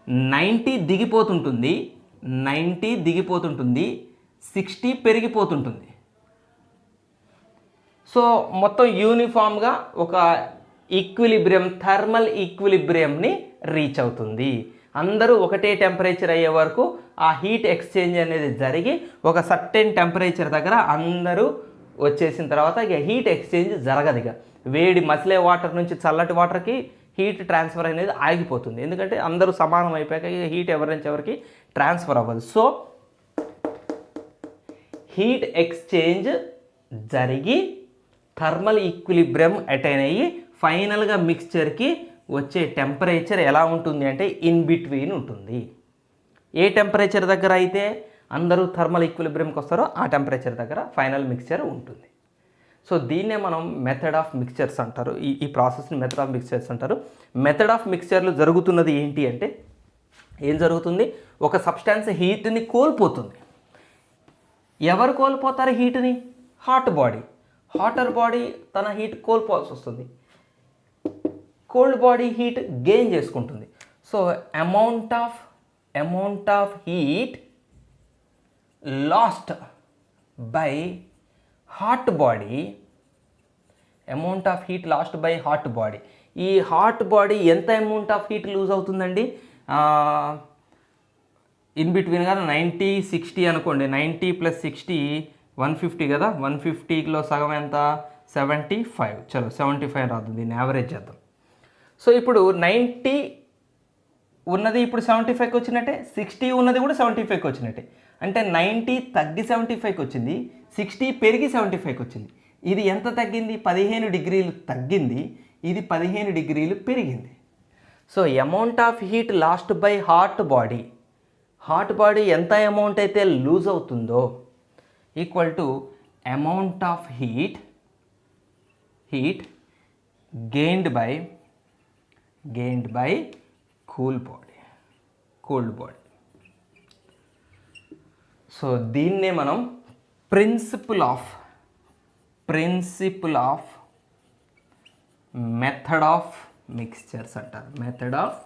90 దిగిపోతుంటుంది, 60 పెరిగిపోతుంటుంది. సో మొత్తం యూనిఫామ్గా ఒక ఈక్విలిబ్రియం, థర్మల్ ఈక్విలిబ్రియంని రీచ్ అవుతుంది. అందరూ ఒకటే టెంపరేచర్ అయ్యే వరకు ఆ హీట్ ఎక్స్చేంజ్ అనేది జరిగి ఒక సర్టెన్ టెంపరేచర్ దగ్గర అందరూ వచ్చేసిన తర్వాత ఇక హీట్ ఎక్స్చేంజ్ జరగదు. ఇక వేడి మసిలే వాటర్ నుంచి చల్లటి వాటర్కి హీట్ ట్రాన్స్ఫర్ అనేది ఆగిపోతుంది, ఎందుకంటే అందరూ సమానం అయిపోయాక ఇక హీట్ ఎవరి నుంచి ఎవరికి ట్రాన్స్ఫర్ అవ్వదు. సో హీట్ ఎక్స్చేంజ్ జరిగి థర్మల్ ఈక్విలిబ్రియం అటైన్ అయ్యి ఫైనల్గా మిక్స్చర్కి వచ్చే టెంపరేచర్ ఎలా ఉంటుంది అంటే ఇన్ బిట్వీన్ ఉంటుంది. ఏ టెంపరేచర్ దగ్గర అయితే అందరూ థర్మల్ ఈక్విలిబ్రియంకి వస్తారో ఆ టెంపరేచర్ దగ్గర ఫైనల్ మిక్స్చర్ ఉంటుంది. సో దీన్నే మనం మెథడ్ ఆఫ్ మిక్స్చర్స్ అంటారు. ఈ ప్రాసెస్ని మెథడ్ ఆఫ్ మిక్స్చర్స్ అంటారు. మెథడ్ ఆఫ్ మిక్స్చర్లో జరుగుతున్నది ఏంటి అంటే, ఏం జరుగుతుంది? ఒక సబ్స్టాన్స్ హీట్ని కోల్పోతుంది. ఎవరు కోల్పోతారు హీట్ని? Hot body. హాటర్ బాడీ తన హీట్ కోల్పోవాల్సి వస్తుంది, కోల్డ్ బాడీ హీట్ గెయిన్ చేసుకుంటుంది. So amount of heat lost by hot body, ఈ హాట్ బాడీ ఎంత అమౌంట్ ఆఫ్ హీట్ లూజ్ అవుతుందండి? ఇన్ బిట్వీన్ కదా 90, 60 అనుకోండి. 90 + 60 150 కదా. 150లో సగం ఎంత? 75. చలో 75 రాదు, దీన్ని యావరేజ్ చేద్దాం. సో ఇప్పుడు 90 ఉన్నది ఇప్పుడు 75కి వచ్చినట్టే, 60 ఉన్నది కూడా 75కి వచ్చినట్టే. అంటే 90 తగ్గి 75కి వచ్చింది, 60 పెరిగి 75కి వచ్చింది. ఇది ఎంత తగ్గింది? 15 degrees తగ్గింది, ఇది 15 degrees పెరిగింది. So amount of heat lost by hot body ఎంత అమౌంట్ అయితే లూజ్ అవుతుందో equal to amount of heat gained by cooled body. So దీన్నే మనం principle of method of mixtures అంటారు. మెథడ్ ఆఫ్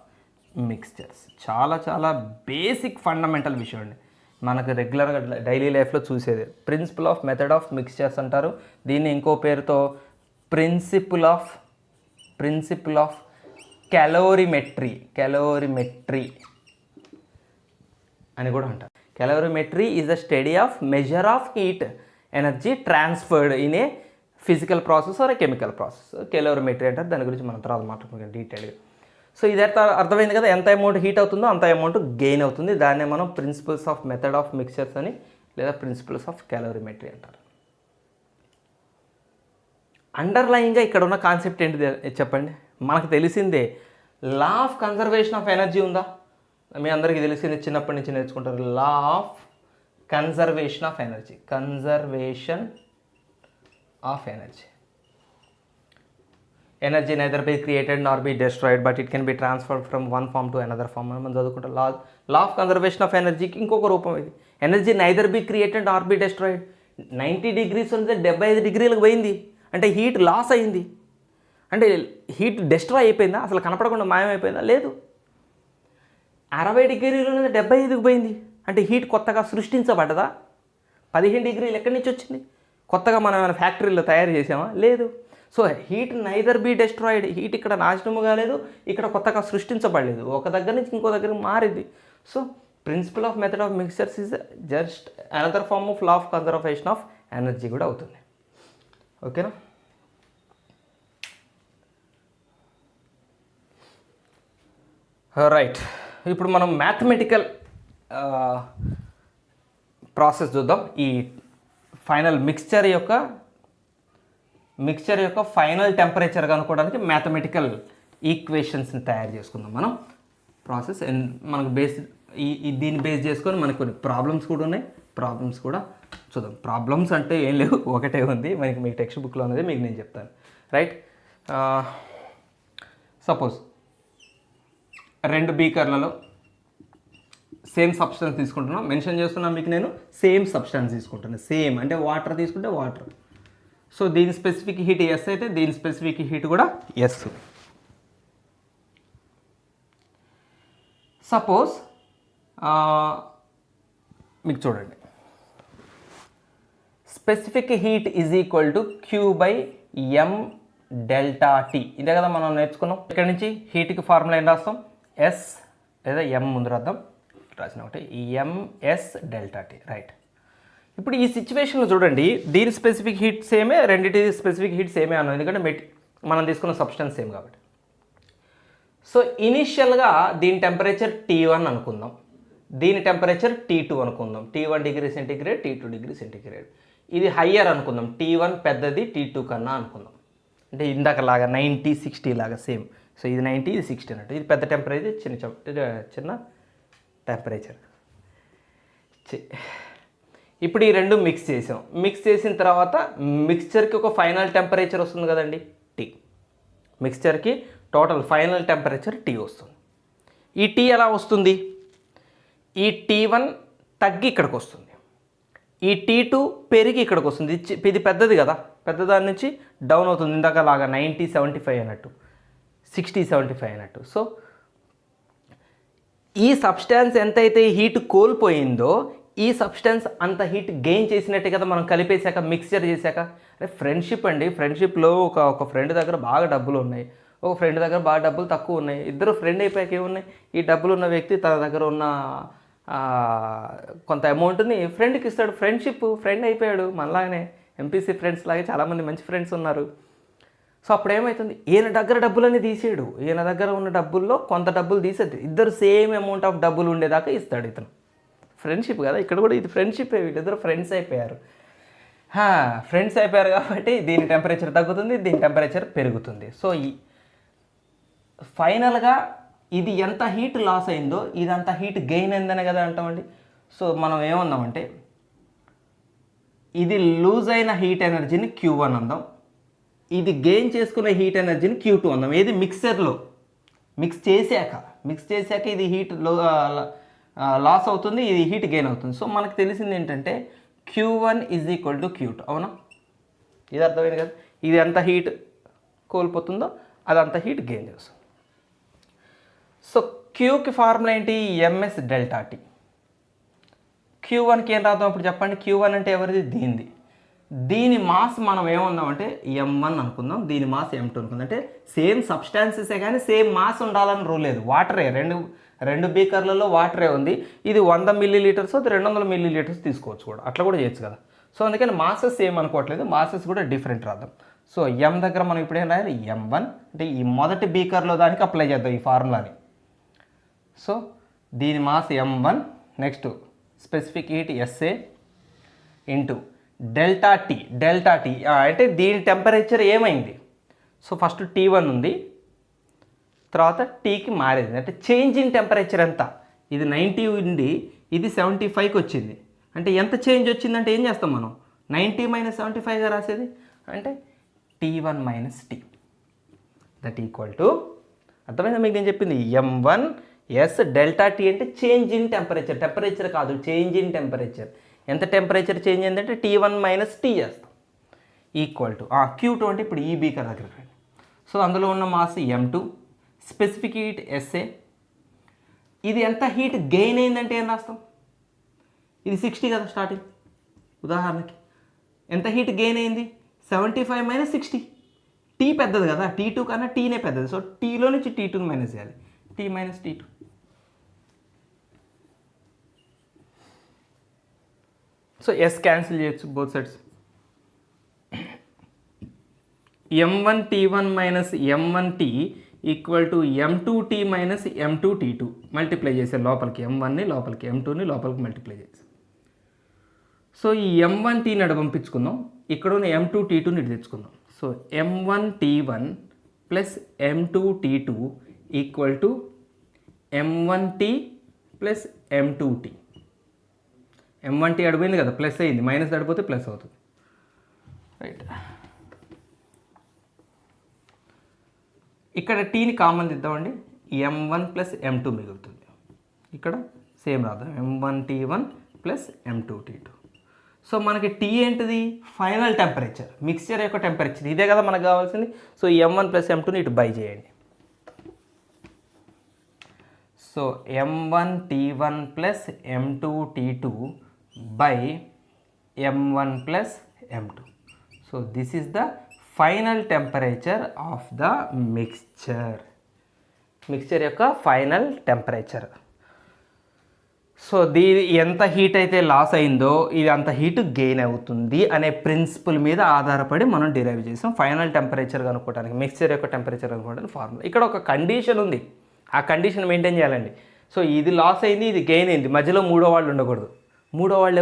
మిక్స్చర్స్ చాలా చాలా బేసిక్ ఫండమెంటల్ విషయం అండి, మనకు రెగ్యులర్గా డైలీ లైఫ్లో చూసేది. Principle of method of mixtures అంటారు. దీన్ని ఇంకో పేరుతో ప్రిన్సిపల్ ఆఫ్ క్యాలోరీమెట్రీ అని కూడా అంటారు. Calorimetry is the study of measure of heat energy transferred in a physical process or a chemical process. Calorimetry అంటారు. దాని గురించి మనం తర్వాత మాట్లాడుకుంటాం డీటెయిల్గా. సో ఇది అర్థమైంది కదా, ఎంత అమౌంట్ హీట్ అవుతుందో అంత అమౌంట్ గెయిన్ అవుతుంది. దాన్నే మనం principles of method of mixtures అని లేదా ప్రిన్సిపల్స్ ఆఫ్ క్యాలోరీమెట్రీ అంటారు. అండర్లయింగ్గా ఇక్కడ ఉన్న కాన్సెప్ట్ ఏంటి చెప్పండి. మనకు తెలిసిందే law of conservation of energy ఉందా? మీ అందరికీ తెలిసింది, చిన్నప్పటి నుంచి నేర్చుకుంటారు. Law of conservation of energy. Conservation of energy. Energy neither be created nor be destroyed but it can be transferred from one form to another form అని మనం చదువుకుంటాం. లా ఆఫ్ కన్జర్వేషన్ ఆఫ్ ఎనర్జీకి ఇంకొక రూపం ఇది. Energy neither be created nor be destroyed. 90 degrees ఉంటే 75 degreesలకు పోయింది అంటే హీట్ లాస్ అయింది. అంటే హీట్ డెస్ట్రాయ్ అయిపోయిందా? అసలు కనపడకుండా మాయమైపోయిందా? లేదు. 60 degrees ఉన్నది 75కి పోయింది అంటే హీట్ కొత్తగా సృష్టించబడ్డదా? 15 degrees ఎక్కడి నుంచి వచ్చింది? కొత్తగా మనం ఏమైనా ఫ్యాక్టరీలో తయారు చేసామా? లేదు. So heat neither be destroyed. Heat ఇక్కడ నాశనము కాలేదు, ఇక్కడ కొత్తగా సృష్టించబడలేదు, ఒక దగ్గర నుంచి ఇంకో దగ్గరికి మారింది. So principle of method of mixtures is just another form of law of conservation of energy కూడా అవుతుంది. ఓకేనా? రైట్. ఇప్పుడు మనం మ్యాథమెటికల్ ప్రాసెస్ చూద్దాం. ఈ ఫైనల్ మిక్స్చర్ యొక్క ఫైనల్ టెంపరేచర్ కనుక్కోవడానికి మ్యాథమెటికల్ ఈక్వేషన్స్ని తయారు చేసుకుందాం మనం. ప్రాసెస్ మనకు దీన్ని బేస్ చేసుకొని మనకు కొన్ని ప్రాబ్లమ్స్ కూడా ఉన్నాయి. ప్రాబ్లమ్స్ కూడా చూద్దాం. ప్రాబ్లమ్స్ అంటే ఏం లేవు, ఒకటే ఉంది మనకి. మీకు టెక్స్ట్ బుక్లో ఉన్నది మీకు నేను చెప్తాను. రైట్. సపోజ్ 2 బీకర్లలో సేమ్ సబ్స్టెన్స్ తీసుకుంటున్నాం. మెన్షన్ చేస్తున్నాను మీకు నేను, సేమ్ సబ్స్టెన్స్ తీసుకుంటున్నాను. సేమ్ అంటే వాటర్ తీసుకుంటే వాటర్. సో దీని స్పెసిఫిక్ హీట్ ఎస్ అయితే దీని స్పెసిఫిక్ హీట్ కూడా ఎస్. సపోజ్ మీకు చూడండి, specific heat is equal to Q by M delta T. ఇదే కదా మనం నేర్చుకున్నాం. ఇక్కడ నుంచి హీట్కి ఫార్ములా ఏం రాస్తాం? ఎస్ లేదా ఎం ముందు రాద్దాం. రాసిన ఒకటి ఎంఎస్ డెల్టా టీ. రైట్. ఇప్పుడు ఈ సిచ్యువేషన్లో చూడండి, దీని స్పెసిఫిక్ హీట్ సేమే, రెండింటి స్పెసిఫిక్ హీట్ సేమే అన్నాం, ఎందుకంటే మనం తీసుకున్న సబ్స్టెన్స్ సేమ్ కాబట్టి. సో ఇనీషియల్గా దీని టెంపరేచర్ T1 అనుకుందాం, దీని టెంపరేచర్ T2 అనుకుందాం. T1 degree centigrade, T2 degree centigrade. ఇది హయ్యర్ అనుకుందాం, T1 పెద్దది T2 కన్నా అనుకుందాం. అంటే ఇందాకలాగా 90, 60 లాగా సేమ్. సో ఇది 90, ఇది 60 అన్నట్టు. ఇది పెద్ద టెంపరేచర్, చిన్న టెంపరేచర్. ఇప్పుడు ఈ రెండు మిక్స్ చేసాం. మిక్స్ చేసిన తర్వాత మిక్స్చర్కి ఒక ఫైనల్ టెంపరేచర్ వస్తుంది కదండి, T. మిక్స్చర్కి టోటల్ ఫైనల్ టెంపరేచర్ T వస్తుంది. ఈ T ఎలా వస్తుంది? ఈ T1 తగ్గి ఇక్కడికి వస్తుంది, ఈ T2 పెరిగి ఇక్కడికి వస్తుంది. ఇది పెద్దది కదా, పెద్దదాని నుంచి డౌన్ అవుతుంది. ఇందాక లాగా 90, 75 అన్నట్టు, 60, 75 అన్నట్టు. సో ఈ సబ్స్టాన్స్ ఎంతైతే హీట్ కోల్పోయిందో ఈ సబ్స్టెన్స్ అంత హీట్ గెయిన్ చేసినట్టే కదా మనం కలిపేశాక, మిక్స్చర్ చేశాక. అరే ఫ్రెండ్షిప్ అండి, ఫ్రెండ్షిప్లో ఒక ఫ్రెండ్ దగ్గర బాగా డబ్బులు ఉన్నాయి, ఒక ఫ్రెండ్ దగ్గర బాగా డబ్బులు తక్కువ ఉన్నాయి. ఇద్దరు ఫ్రెండ్ అయిపోయాక ఏమున్నాయి, ఈ డబ్బులు ఉన్న వ్యక్తి తన దగ్గర ఉన్న కొంత అమౌంట్ని ఫ్రెండ్కి ఇస్తాడు. ఫ్రెండ్ అయిపోయాడు. మనలాగానే ఎంపీసీ ఫ్రెండ్స్ లాగే చాలామంది మంచి ఫ్రెండ్స్ ఉన్నారు. సో అప్పుడు ఏమవుతుంది, ఈయన దగ్గర డబ్బులన్నీ తీసేయడు, ఈయన దగ్గర ఉన్న డబ్బుల్లో కొంత డబ్బులు తీసేది, ఇద్దరు సేమ్ అమౌంట్ ఆఫ్ డబ్బులు ఉండేదాకా ఇస్తాడు ఇతను. ఫ్రెండ్షిప్ కదా, ఇక్కడ కూడా ఇది ఫ్రెండ్షిప్. వీళ్ళిద్దరు ఫ్రెండ్స్ అయిపోయారు. ఫ్రెండ్స్ అయిపోయారు కాబట్టి దీని టెంపరేచర్ తగ్గుతుంది, దీని టెంపరేచర్ పెరుగుతుంది. సో ఈ ఫైనల్గా ఇది ఎంత హీట్ లాస్ అయిందో ఇదంతా హీట్ గెయిన్ అయిందనే కదా అంటామండి. సో మనం ఏమన్నామంటే ఇది లూజ్ అయిన హీట్ ఎనర్జీని Q1 అందాం, ఇది గెయిన్ చేసుకునే హీట్ ఎనర్జీని Q2 అందాం. ఏది మిక్సర్లో మిక్స్ చేశాక ఇది హీట్ లాస్ అవుతుంది, ఇది హీట్ గెయిన్ అవుతుంది. సో మనకు తెలిసింది ఏంటంటే Q1 is equal to Q2. అవునా? ఇది అర్థమైంది కదా. ఇది ఎంత హీట్ కోల్పోతుందో అదంతా హీట్ గెయిన్ చేస్తుంది. సో Qకి ఫార్ములా ఏంటి? MS delta T. Q1కి ఏం రాద్దాం ఇప్పుడు చెప్పండి. Q1 అంటే ఎవరిది? దీని మాస్ మనం ఏముందామంటే M1 అనుకుందాం, దీని మాస్ M2 అనుకుందాం. అంటే సేమ్ సబ్స్టాన్సెసే కానీ సేమ్ మాస్ ఉండాలని రూల్ లేదు. వాటరే, రెండు బీకర్లలో వాటరే ఉంది. ఇది 100 milliliters, అది 200 milliliters తీసుకోవచ్చు కూడా, అట్లా కూడా చేయొచ్చు కదా. సో అందుకని మాసెస్ సేమ్ అనుకోవట్లేదు, మాసెస్ కూడా డిఫరెంట్ రాద్దాం. సో M దగ్గర మనం ఇప్పుడు ఏం రాయాలి? M1 అంటే ఈ మొదటి బీకర్లో దానికి అప్లై చేద్దాం ఈ ఫార్ములాని. సో దీని mass M1, next specific heat SA into delta T అంటే దీని టెంపరేచర్ ఏమైంది? సో ఫస్ట్ T1 ఉంది, తర్వాత టీకి మారేది, అంటే చేంజ్ ఇన్ టెంపరేచర్ ఎంత? ఇది 90 ఉండి ఇది 75కి వచ్చింది, అంటే ఎంత చేంజ్ వచ్చిందంటే ఏం చేస్తాం మనం? 90 - 75గా రాసేది, అంటే T1 - T that equal to, అర్థమైందా మీకు నేను చెప్పింది? M1 S డెల్టా టీ అంటే చేంజ్ ఇన్ టెంపరేచర్, టెంపరేచర్ కాదు, చేంజ్ ఇన్ టెంపరేచర్. ఎంత టెంపరేచర్ చేంజ్ అయిందంటే T1 - T చేస్తాం, ఈక్వల్ టు Q2 అంటే ఇప్పుడు ఈ బీకర్ దగ్గర రండి. సో అందులో ఉన్న mass M2, specific heat SA. ఇది ఎంత హీట్ గెయిన్ అయిందంటే ఏం రాస్తాం? ఇది 60 కదా స్టార్టింగ్, ఉదాహరణకి ఎంత హీట్ గెయిన్ అయింది? 75 - 60. టీ పెద్దది కదా, T2 కన్నా టీనే పెద్దది, సో టీలో నుంచి T2 మైనస్ చేయాలి, T - T2. So S cancel చేయొచ్చు both sides. M1 T1 - M1T equal to M2T - M2T2 multiply చేసే లోపలికి, M1ని లోపలికి, M2ని లోపలికి మల్టిప్లై చేసి. సో ఈ M1Tని అక్కడ పంపించుకుందాం, ఇక్కడ ఉన్న M2T2ని ఇటు తెచ్చుకుందాం. So M1T1 plus M2T2 equal to M1T plus M2T. M1T అడిపోయింది కదా, ప్లస్ అయింది, మైనస్ అడిపోతే ప్లస్ అవుతుంది, రైట్. ఇక్కడ టీని కామన్ ఇద్దామండి, M1 ప్లస్ M2 మిగులుతుంది. ఇక్కడ సేమ్ రాద్దాం, M1T1 ప్లస్ M2T2. సో మనకి టీ ఏంటిది? ఫైనల్ టెంపరేచర్, మిక్స్చర్ యొక్క టెంపరేచర్, ఇదే కదా మనకు కావాల్సింది. సో M1 ప్లస్ M2ని ఇటు బై చేయండి. So M1T1 plus M2T2 by M1 plus M2. So this is the final temperature of the mixture యొక్క ఫైనల్ టెంపరేచర్. సో దీని ఎంత హీట్ అయితే లాస్ అయిందో ఇది అంత హీట్ గెయిన్ అవుతుంది అనే ప్రిన్సిపల్ మీద ఆధారపడి మనం డిరైవ్ చేసాం ఫైనల్ టెంపరేచర్ కనుక్కోవడానికి, మిక్స్చర్ యొక్క టెంపరేచర్ కనుక్కోవడానికి ఫార్ములా. ఇక్కడ ఒక కండిషన్ ఉంది, ఆ కండిషన్ మెయింటైన్ చేయాలండి. సో ఇది లాస్ అయింది, ఇది గెయిన్ అయింది, మధ్యలో మూడో వాళ్ళు ఉండకూడదు. మూడో వాళ్ళు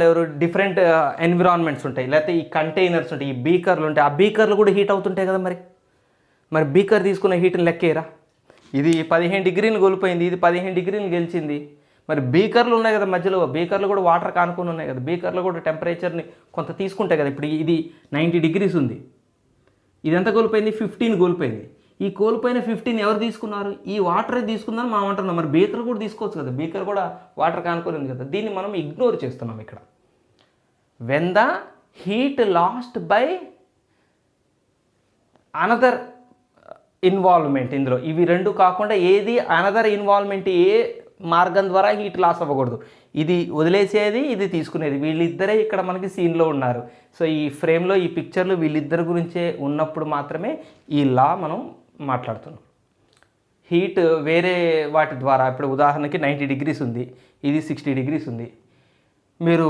ఎవరు? డిఫరెంట్ ఎన్విరాన్మెంట్స్ ఉంటాయి, లేకపోతే ఈ కంటైనర్స్ ఉంటాయి, ఈ బీకర్లు ఉంటాయి, ఆ బీకర్లు కూడా హీట్ అవుతుంటాయి కదా. మరి బీకర్ తీసుకున్న హీట్ని లెక్కేరా? ఇది 15 డిగ్రీలు కోల్పోయింది, ఇది 15 డిగ్రీలు గెలిచింది. మరి బీకర్లు ఉన్నాయి కదా మధ్యలో, బీకర్లు కూడా వాటర్ కానుకొని ఉన్నాయి కదా, బీకర్లు కూడా టెంపరేచర్ని కొంత తీసుకుంటాయి కదా. ఇప్పుడు ఇది 90 డిగ్రీస్ ఉంది, ఇది ఎంత కోల్పోయింది? 15 కోల్పోయింది. ఈ కోల్పోయిన 15 ఎవరు తీసుకున్నారు? ఈ వాటరే తీసుకుందని మనం అంటున్నాం. మరి బీకర్ కూడా తీసుకోవచ్చు కదా, బీకర్ కూడా వాటర్ కానుకొని ఉంది కదా. దీన్ని మనం ఇగ్నోర్ చేస్తున్నాం ఇక్కడ. When the heat lost by another involvement, ఇందులో ఇవి రెండు కాకుండా ఏది అనదర్ ఇన్వాల్వ్మెంట్, ఏ మార్గం ద్వారా హీట్ లాస్ అవ్వకూడదు. ఇది వదిలేసేది, ఇది తీసుకునేది, వీళ్ళిద్దరే ఇక్కడ మనకి సీన్లో ఉన్నారు. సో ఈ ఫ్రేమ్లో, ఈ పిక్చర్లో వీళ్ళిద్దరి గురించే ఉన్నప్పుడు మాత్రమే ఈ లా మనం మాట్లాడుతున్నాం. హీట్ వేరే వాటి ద్వారా, ఇప్పుడు ఉదాహరణకి 90 డిగ్రీస్ ఉంది, ఇది 60 డిగ్రీస్ ఉంది, మీరు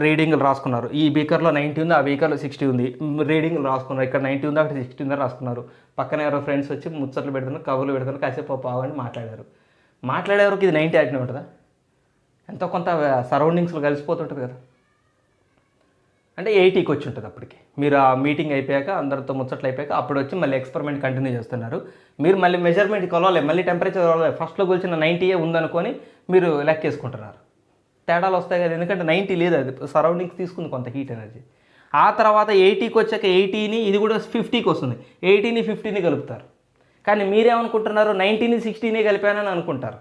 రీడింగ్లు రాసుకున్నారు. ఈ బీకర్లో 90 ఉంది, ఆ బీకర్లో 60 ఉంది, రీడింగ్లు రాసుకున్నారు. ఇక్కడ 90 ఉంది, అక్కడ 60 ఉందని రాసుకున్నారు. పక్కన ఎవరో ఫ్రెండ్స్ వచ్చి ముచ్చట్లు పెడుతున్నారు, కబుర్లు పెడుతున్నారు, కాసేపు పావని మాట్లాడేవరకు ఇది 90 యాక్టివ్ ఉంటుందా? ఎంతో కొంత సరౌండింగ్స్లో కలిసిపోతుంటుంది కదా. అంటే 80కి వచ్చి ఉంటుంది అప్పటికి. మీరు ఆ మీటింగ్ అయిపోయాక, అందరితో ముచ్చట్లు అయిపోయాక అప్పుడు వచ్చి మళ్ళీ ఎక్స్పెరిమెంట్ కంటిన్యూ చేస్తున్నారు. మీరు మళ్ళీ మెజర్మెంట్ కొలవాలి, మళ్ళీ టెంపరేచర్ కొలవాలి. ఫస్ట్లో కొలిచిన 90 ఉందనుకొని మీరు లెక్కేసుకుంటున్నారు. తేడాలు వస్తాయి కదా, ఎందుకంటే 90 లేదు, అది సరౌండింగ్స్ తీసుకుంది కొంత హీట్ ఎనర్జీ. ఆ తర్వాత 80కి వచ్చాక 80ని, ఇది కూడా 50కి వస్తుంది, 80ని 50ని కలుపుతారు. కానీ మీరేమనుకుంటున్నారు? 90ని 60ని కలిపానని అనుకుంటారు.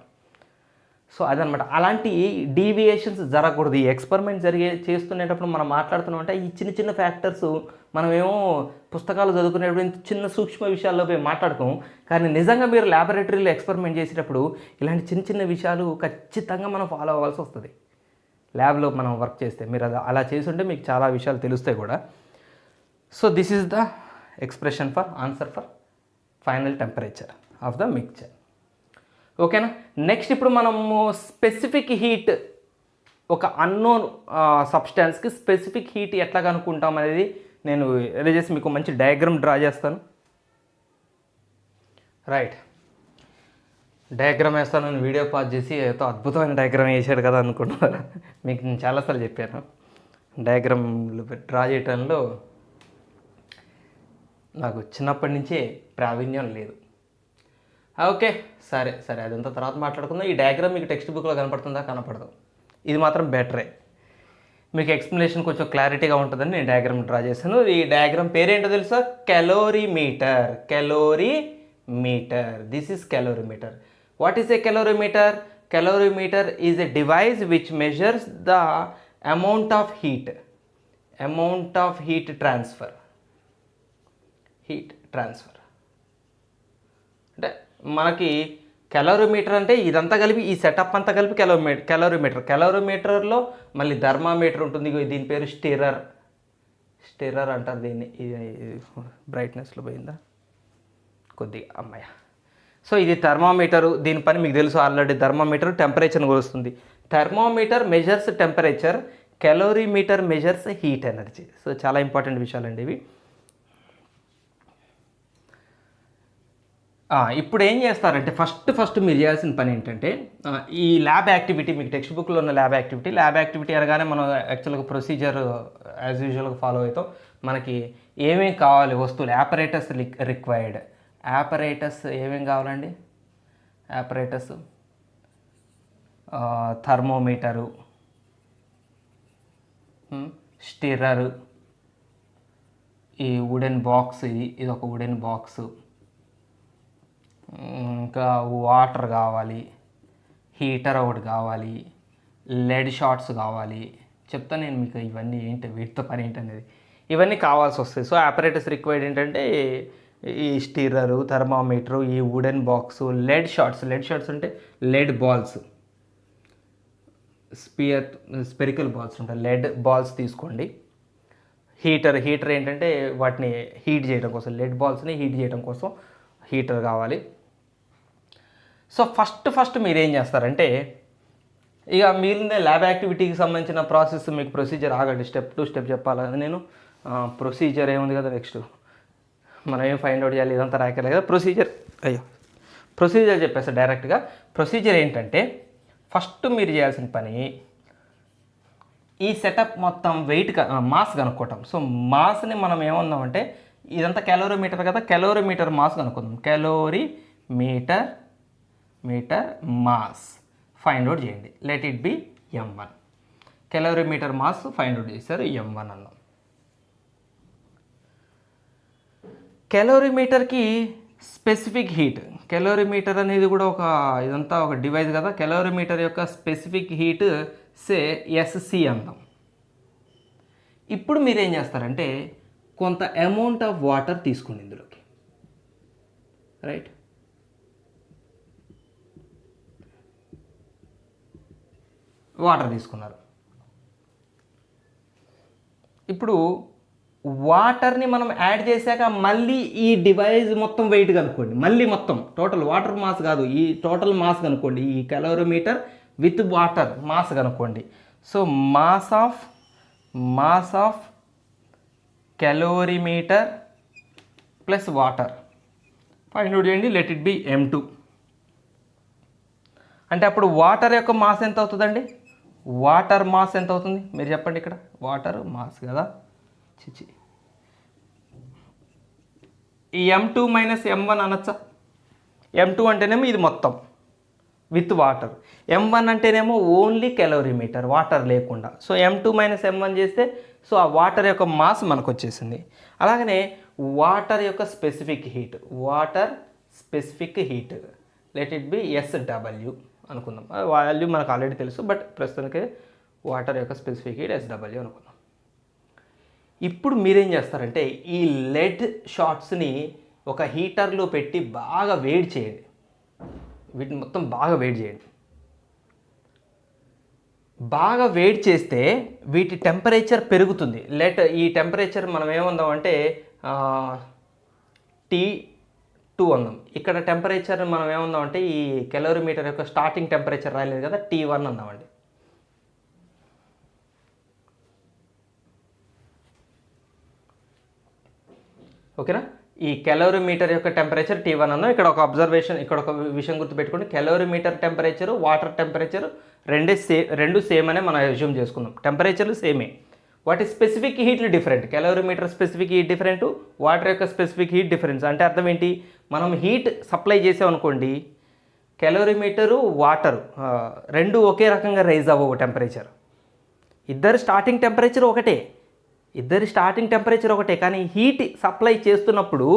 సో అదనమాట. అలాంటి డీవియేషన్స్ జరగకూడదు. ఈ ఎక్స్పెరిమెంట్ చేస్తునేటప్పుడు మనం మాట్లాడుతున్నాం అంటే ఈ చిన్న చిన్న ఫ్యాక్టర్స్ మనమేమో పుస్తకాలు చదువుకునేటప్పుడు చిన్న సూక్ష్మ విషయాల్లో పోయి మాట్లాడుకోము. కానీ నిజంగా మీరు ల్యాబొరేటరీలో ఎక్స్పెరిమెంట్ చేసేటప్పుడు ఇలాంటి చిన్న చిన్న విషయాలు ఖచ్చితంగా మనం ఫాలో అవ్వాల్సి వస్తుంది. ల్యాబ్లో మనం వర్క్ చేస్తే మీరు అలా చేసుంటే మీకు చాలా విషయాలు తెలుస్తాయి కూడా. So this is the expression for answer for final temperature of the mixture. ఓకేనా. నెక్స్ట్ ఇప్పుడు మనము స్పెసిఫిక్ హీట్, ఒక అన్నోన్ సబ్స్టాన్స్కి స్పెసిఫిక్ హీట్ ఎట్లా కనుక్కుంటాం అనేది నేను ఎలా చేసి మీకు మంచి డయాగ్రామ్ డ్రా చేస్తాను. రైట్, డయాగ్రామ్ వేస్తాను. నేను వీడియో పాజ్ చేసి ఏదో అద్భుతమైన డయాగ్రామ్ వేసాడు కదా అనుకుంటున్నారా? మీకు నేను చాలాసార్లు చెప్పాను. డయాగ్రామ్లు డ్రా చేయటంలో నాకు చిన్నప్పటి నుంచే ప్రావీణ్యం లేదు. ఓకే, సరే సరే, అదంతా తర్వాత మాట్లాడుకుందాం. ఈ డయాగ్రామ్ మీకు టెక్స్ట్ బుక్లో కనపడుతుందా? కనపడదు. ఇది మాత్రం బెటరే, మీకు ఎక్స్ప్లెనేషన్ కొంచెం క్లారిటీగా ఉంటుందని నేను డయాగ్రామ్ డ్రా చేశాను. ఈ డయాగ్రామ్ పేరేంటో తెలుసా? Calorimeter. Calorimeter, this is calorimeter. What is a calorimeter? Calorimeter is a device which measures the amount of heat transfer. అంటే మనకి క్యాలోరీమీటర్ అంటే ఇదంతా కలిపి, ఈ సెటప్ అంతా కలిపి క్యాలోరీమీటర్లో మళ్ళీ థర్మామీటర్ ఉంటుంది. దీని పేరు స్టిర్రర్ అంటారు దీన్ని. బ్రైట్నెస్లో పోయిందా కొద్దిగా, అమ్మాయ. సో ఇది థర్మామీటరు. దీని పని మీకు తెలుసు ఆల్రెడీ. థర్మామీటర్ టెంపరేచర్ని కొలుస్తుంది. Thermometer measures temperature, calorimeter measures heat energy. So చాలా ఇంపార్టెంట్ విషయాలండి ఇవి. ఇప్పుడు ఏం చేస్తారంటే ఫస్ట్ మీరు చేయాల్సిన పని ఏంటంటే, ఈ ల్యాబ్ యాక్టివిటీ మీకు టెక్స్ట్ బుక్లో ఉన్న ల్యాబ్ యాక్టివిటీ అనగానే మనం యాక్చువల్గా ప్రొసీజర్ యాజ్ యూజువల్గా ఫాలో అవుతాం. మనకి ఏమేమి కావాలి వస్తువులు, యాపరేటస్ రిక్వైర్డ్. యాపరేటస్ ఏమేమి కావాలండి? యాపరేటస్ థర్మోమీటరు, స్టిర్రరు, ఈ వుడెన్ బాక్స్, ఇది ఒక వుడెన్ బాక్స్, ఇంకా వాటర్ కావాలి, హీటర్ ఒకటి కావాలి, లెడ్ షార్ట్స్ కావాలి. చెప్తాను నేను మీకు ఇవన్నీ ఏంటి, వీటితో పని ఏంటనేది. ఇవన్నీ కావాల్సి వస్తాయి. సో యాపరేటస్ రిక్వైర్డ్ ఏంటంటే ఈ స్టిర్రరు, థర్మామీటరు, ఈ వుడెన్ బాక్సు, లెడ్ షార్ట్స్ అంటే లెడ్ బాల్స్, స్పెరికల్ బాల్స్ ఉంటాయి, లెడ్ బాల్స్ తీసుకోండి. హీటర్ ఏంటంటే వాటిని హీట్ చేయడం కోసం, లెడ్ బాల్స్ని హీట్ చేయడం కోసం హీటర్ కావాలి. సో ఫస్ట్ మీరు ఏం చేస్తారంటే, ఇక మీరుందే ల్యాబ్ యాక్టివిటీకి సంబంధించిన ప్రాసెస్ మీకు ప్రొసీజర్ ఆగండి, స్టెప్ టు స్టెప్ చెప్పాలి కదా నేను. ప్రొసీజర్ ఏముంది కదా, నెక్స్ట్ మనం ఏం ఫైండ్ అవుట్ చేయాలి, ఇదంతా రాయకలేదు కదా. ప్రొసీజర్ చెప్పేస్తా డైరెక్ట్గా. ప్రొసీజర్ ఏంటంటే, ఫస్ట్ మీరు చేయాల్సిన పని ఈ సెటప్ మొత్తం వెయిట్ మాస్ కనుక్కోవటం. సో మాస్ని మనం ఏమన్నామంటే, ఇదంతా క్యాలోరీమీటర్ కదా, క్యాలోరీమీటర్ మాస్ కనుక్కుందాం. క్యాలోరీమీటర్ మాస్ ఫైండ్ అవుట్ చేయండి. Let it be m1. Calorimeter mass find out చేశారు, m1 అన్నాం. క్యాలోరీమీటర్కి స్పెసిఫిక్ హీట్, క్యాలోరీమీటర్ అనేది కూడా ఇదంతా ఒక డివైస్ కదా. క్యాలోరీమీటర్ యొక్క స్పెసిఫిక్ హీట్ SC అందాం. ఇప్పుడు మీరేం చేస్తారంటే, కొంత అమౌంట్ ఆఫ్ వాటర్ తీసుకోండి ఇందులోకి, రైట్. వాటర్ తీసుకున్నారు. ఇప్పుడు వాటర్ని మనం యాడ్ చేశాక మళ్ళీ ఈ డివైస్ మొత్తం వెయిట్ కనుక్కోండి. మళ్ళీ మొత్తం టోటల్ వాటర్ మాస్ కాదు, ఈ టోటల్ మాస్ కనుక్కోండి. ఈ క్యాలోరీమీటర్ విత్ వాటర్ మాస్ కనుక్కోండి. So mass of calorimeter plus water find out చేయండి. Let it be m2. అంటే అప్పుడు వాటర్ యొక్క మాస్ ఎంత అవుతుందండి? వాటర్ మాస్ ఎంత అవుతుంది మీరు చెప్పండి. ఇక్కడ వాటర్ మాస్ కదా, ఈ m2 మైనస్ m1 అనొచ్చా? m2 అంటేనేమో ఇది మొత్తం విత్ వాటర్, m1 అంటేనేమో ఓన్లీ క్యాలోరీమీటర్ వాటర్ లేకుండా. సో m2 మైనస్ m1 చేస్తే సో ఆ వాటర్ యొక్క మాస్ మనకు వచ్చేసింది. అలాగనే వాటర్ యొక్క specific heat let it B SW అనుకుందాం. వాల్యూ మనకు ఆల్రెడీ తెలుసు, బట్ ప్రస్తుతానికి వాటర్ యొక్క స్పెసిఫిక్ హీట్ SW అనుకుందాం. ఇప్పుడు మీరేం చేస్తారంటే, ఈ లెడ్ షార్ట్స్ని ఒక హీటర్లో పెట్టి బాగా వేడి చేయండి. వీటిని మొత్తం బాగా వేడి చేయండి. బాగా వేడి చేస్తే వీటి టెంపరేచర్ పెరుగుతుంది. ఈ టెంపరేచర్ మనం ఏమందామంటే T2 అందాం. ఇక్కడ టెంపరేచర్ మనం ఏమందామంటే, ఈ క్యాలోరీమీటర్ యొక్క స్టార్టింగ్ టెంపరేచర్ రాయలేదు కదా, T1 అందామండి. ఓకేనా? ఈ క్యాలోరీమీటర్ యొక్క టెంపరేచర్ T1 అన్నాం. ఇక్కడ ఒక విషయం గుర్తుపెట్టుకోండి. క్యాలోరీమీటర్ టెంపరేచరు, వాటర్ టెంపరేచరు రెండు సేమ్ అనే మనం అజ్యూమ్ చేసుకుందాం. టెంపరేచర్లు సేమే, వాటి స్పెసిఫిక్ హీట్లు different. Calorimeter specific heat different, water యొక్క స్పెసిఫిక్ హీట్ డిఫరెన్స్. అంటే అర్థం ఏంటి, మనం హీట్ సప్లై చేసామనుకోండి, కెలోరీమీటరు వాటర్ రెండు ఒకే రకంగా రైజ్ అవ్వవు టెంపరేచర్. ఇద్దరు స్టార్టింగ్ టెంపరేచర్ ఒకటే, కానీ హీట్ సప్లై చేస్తున్నప్పుడు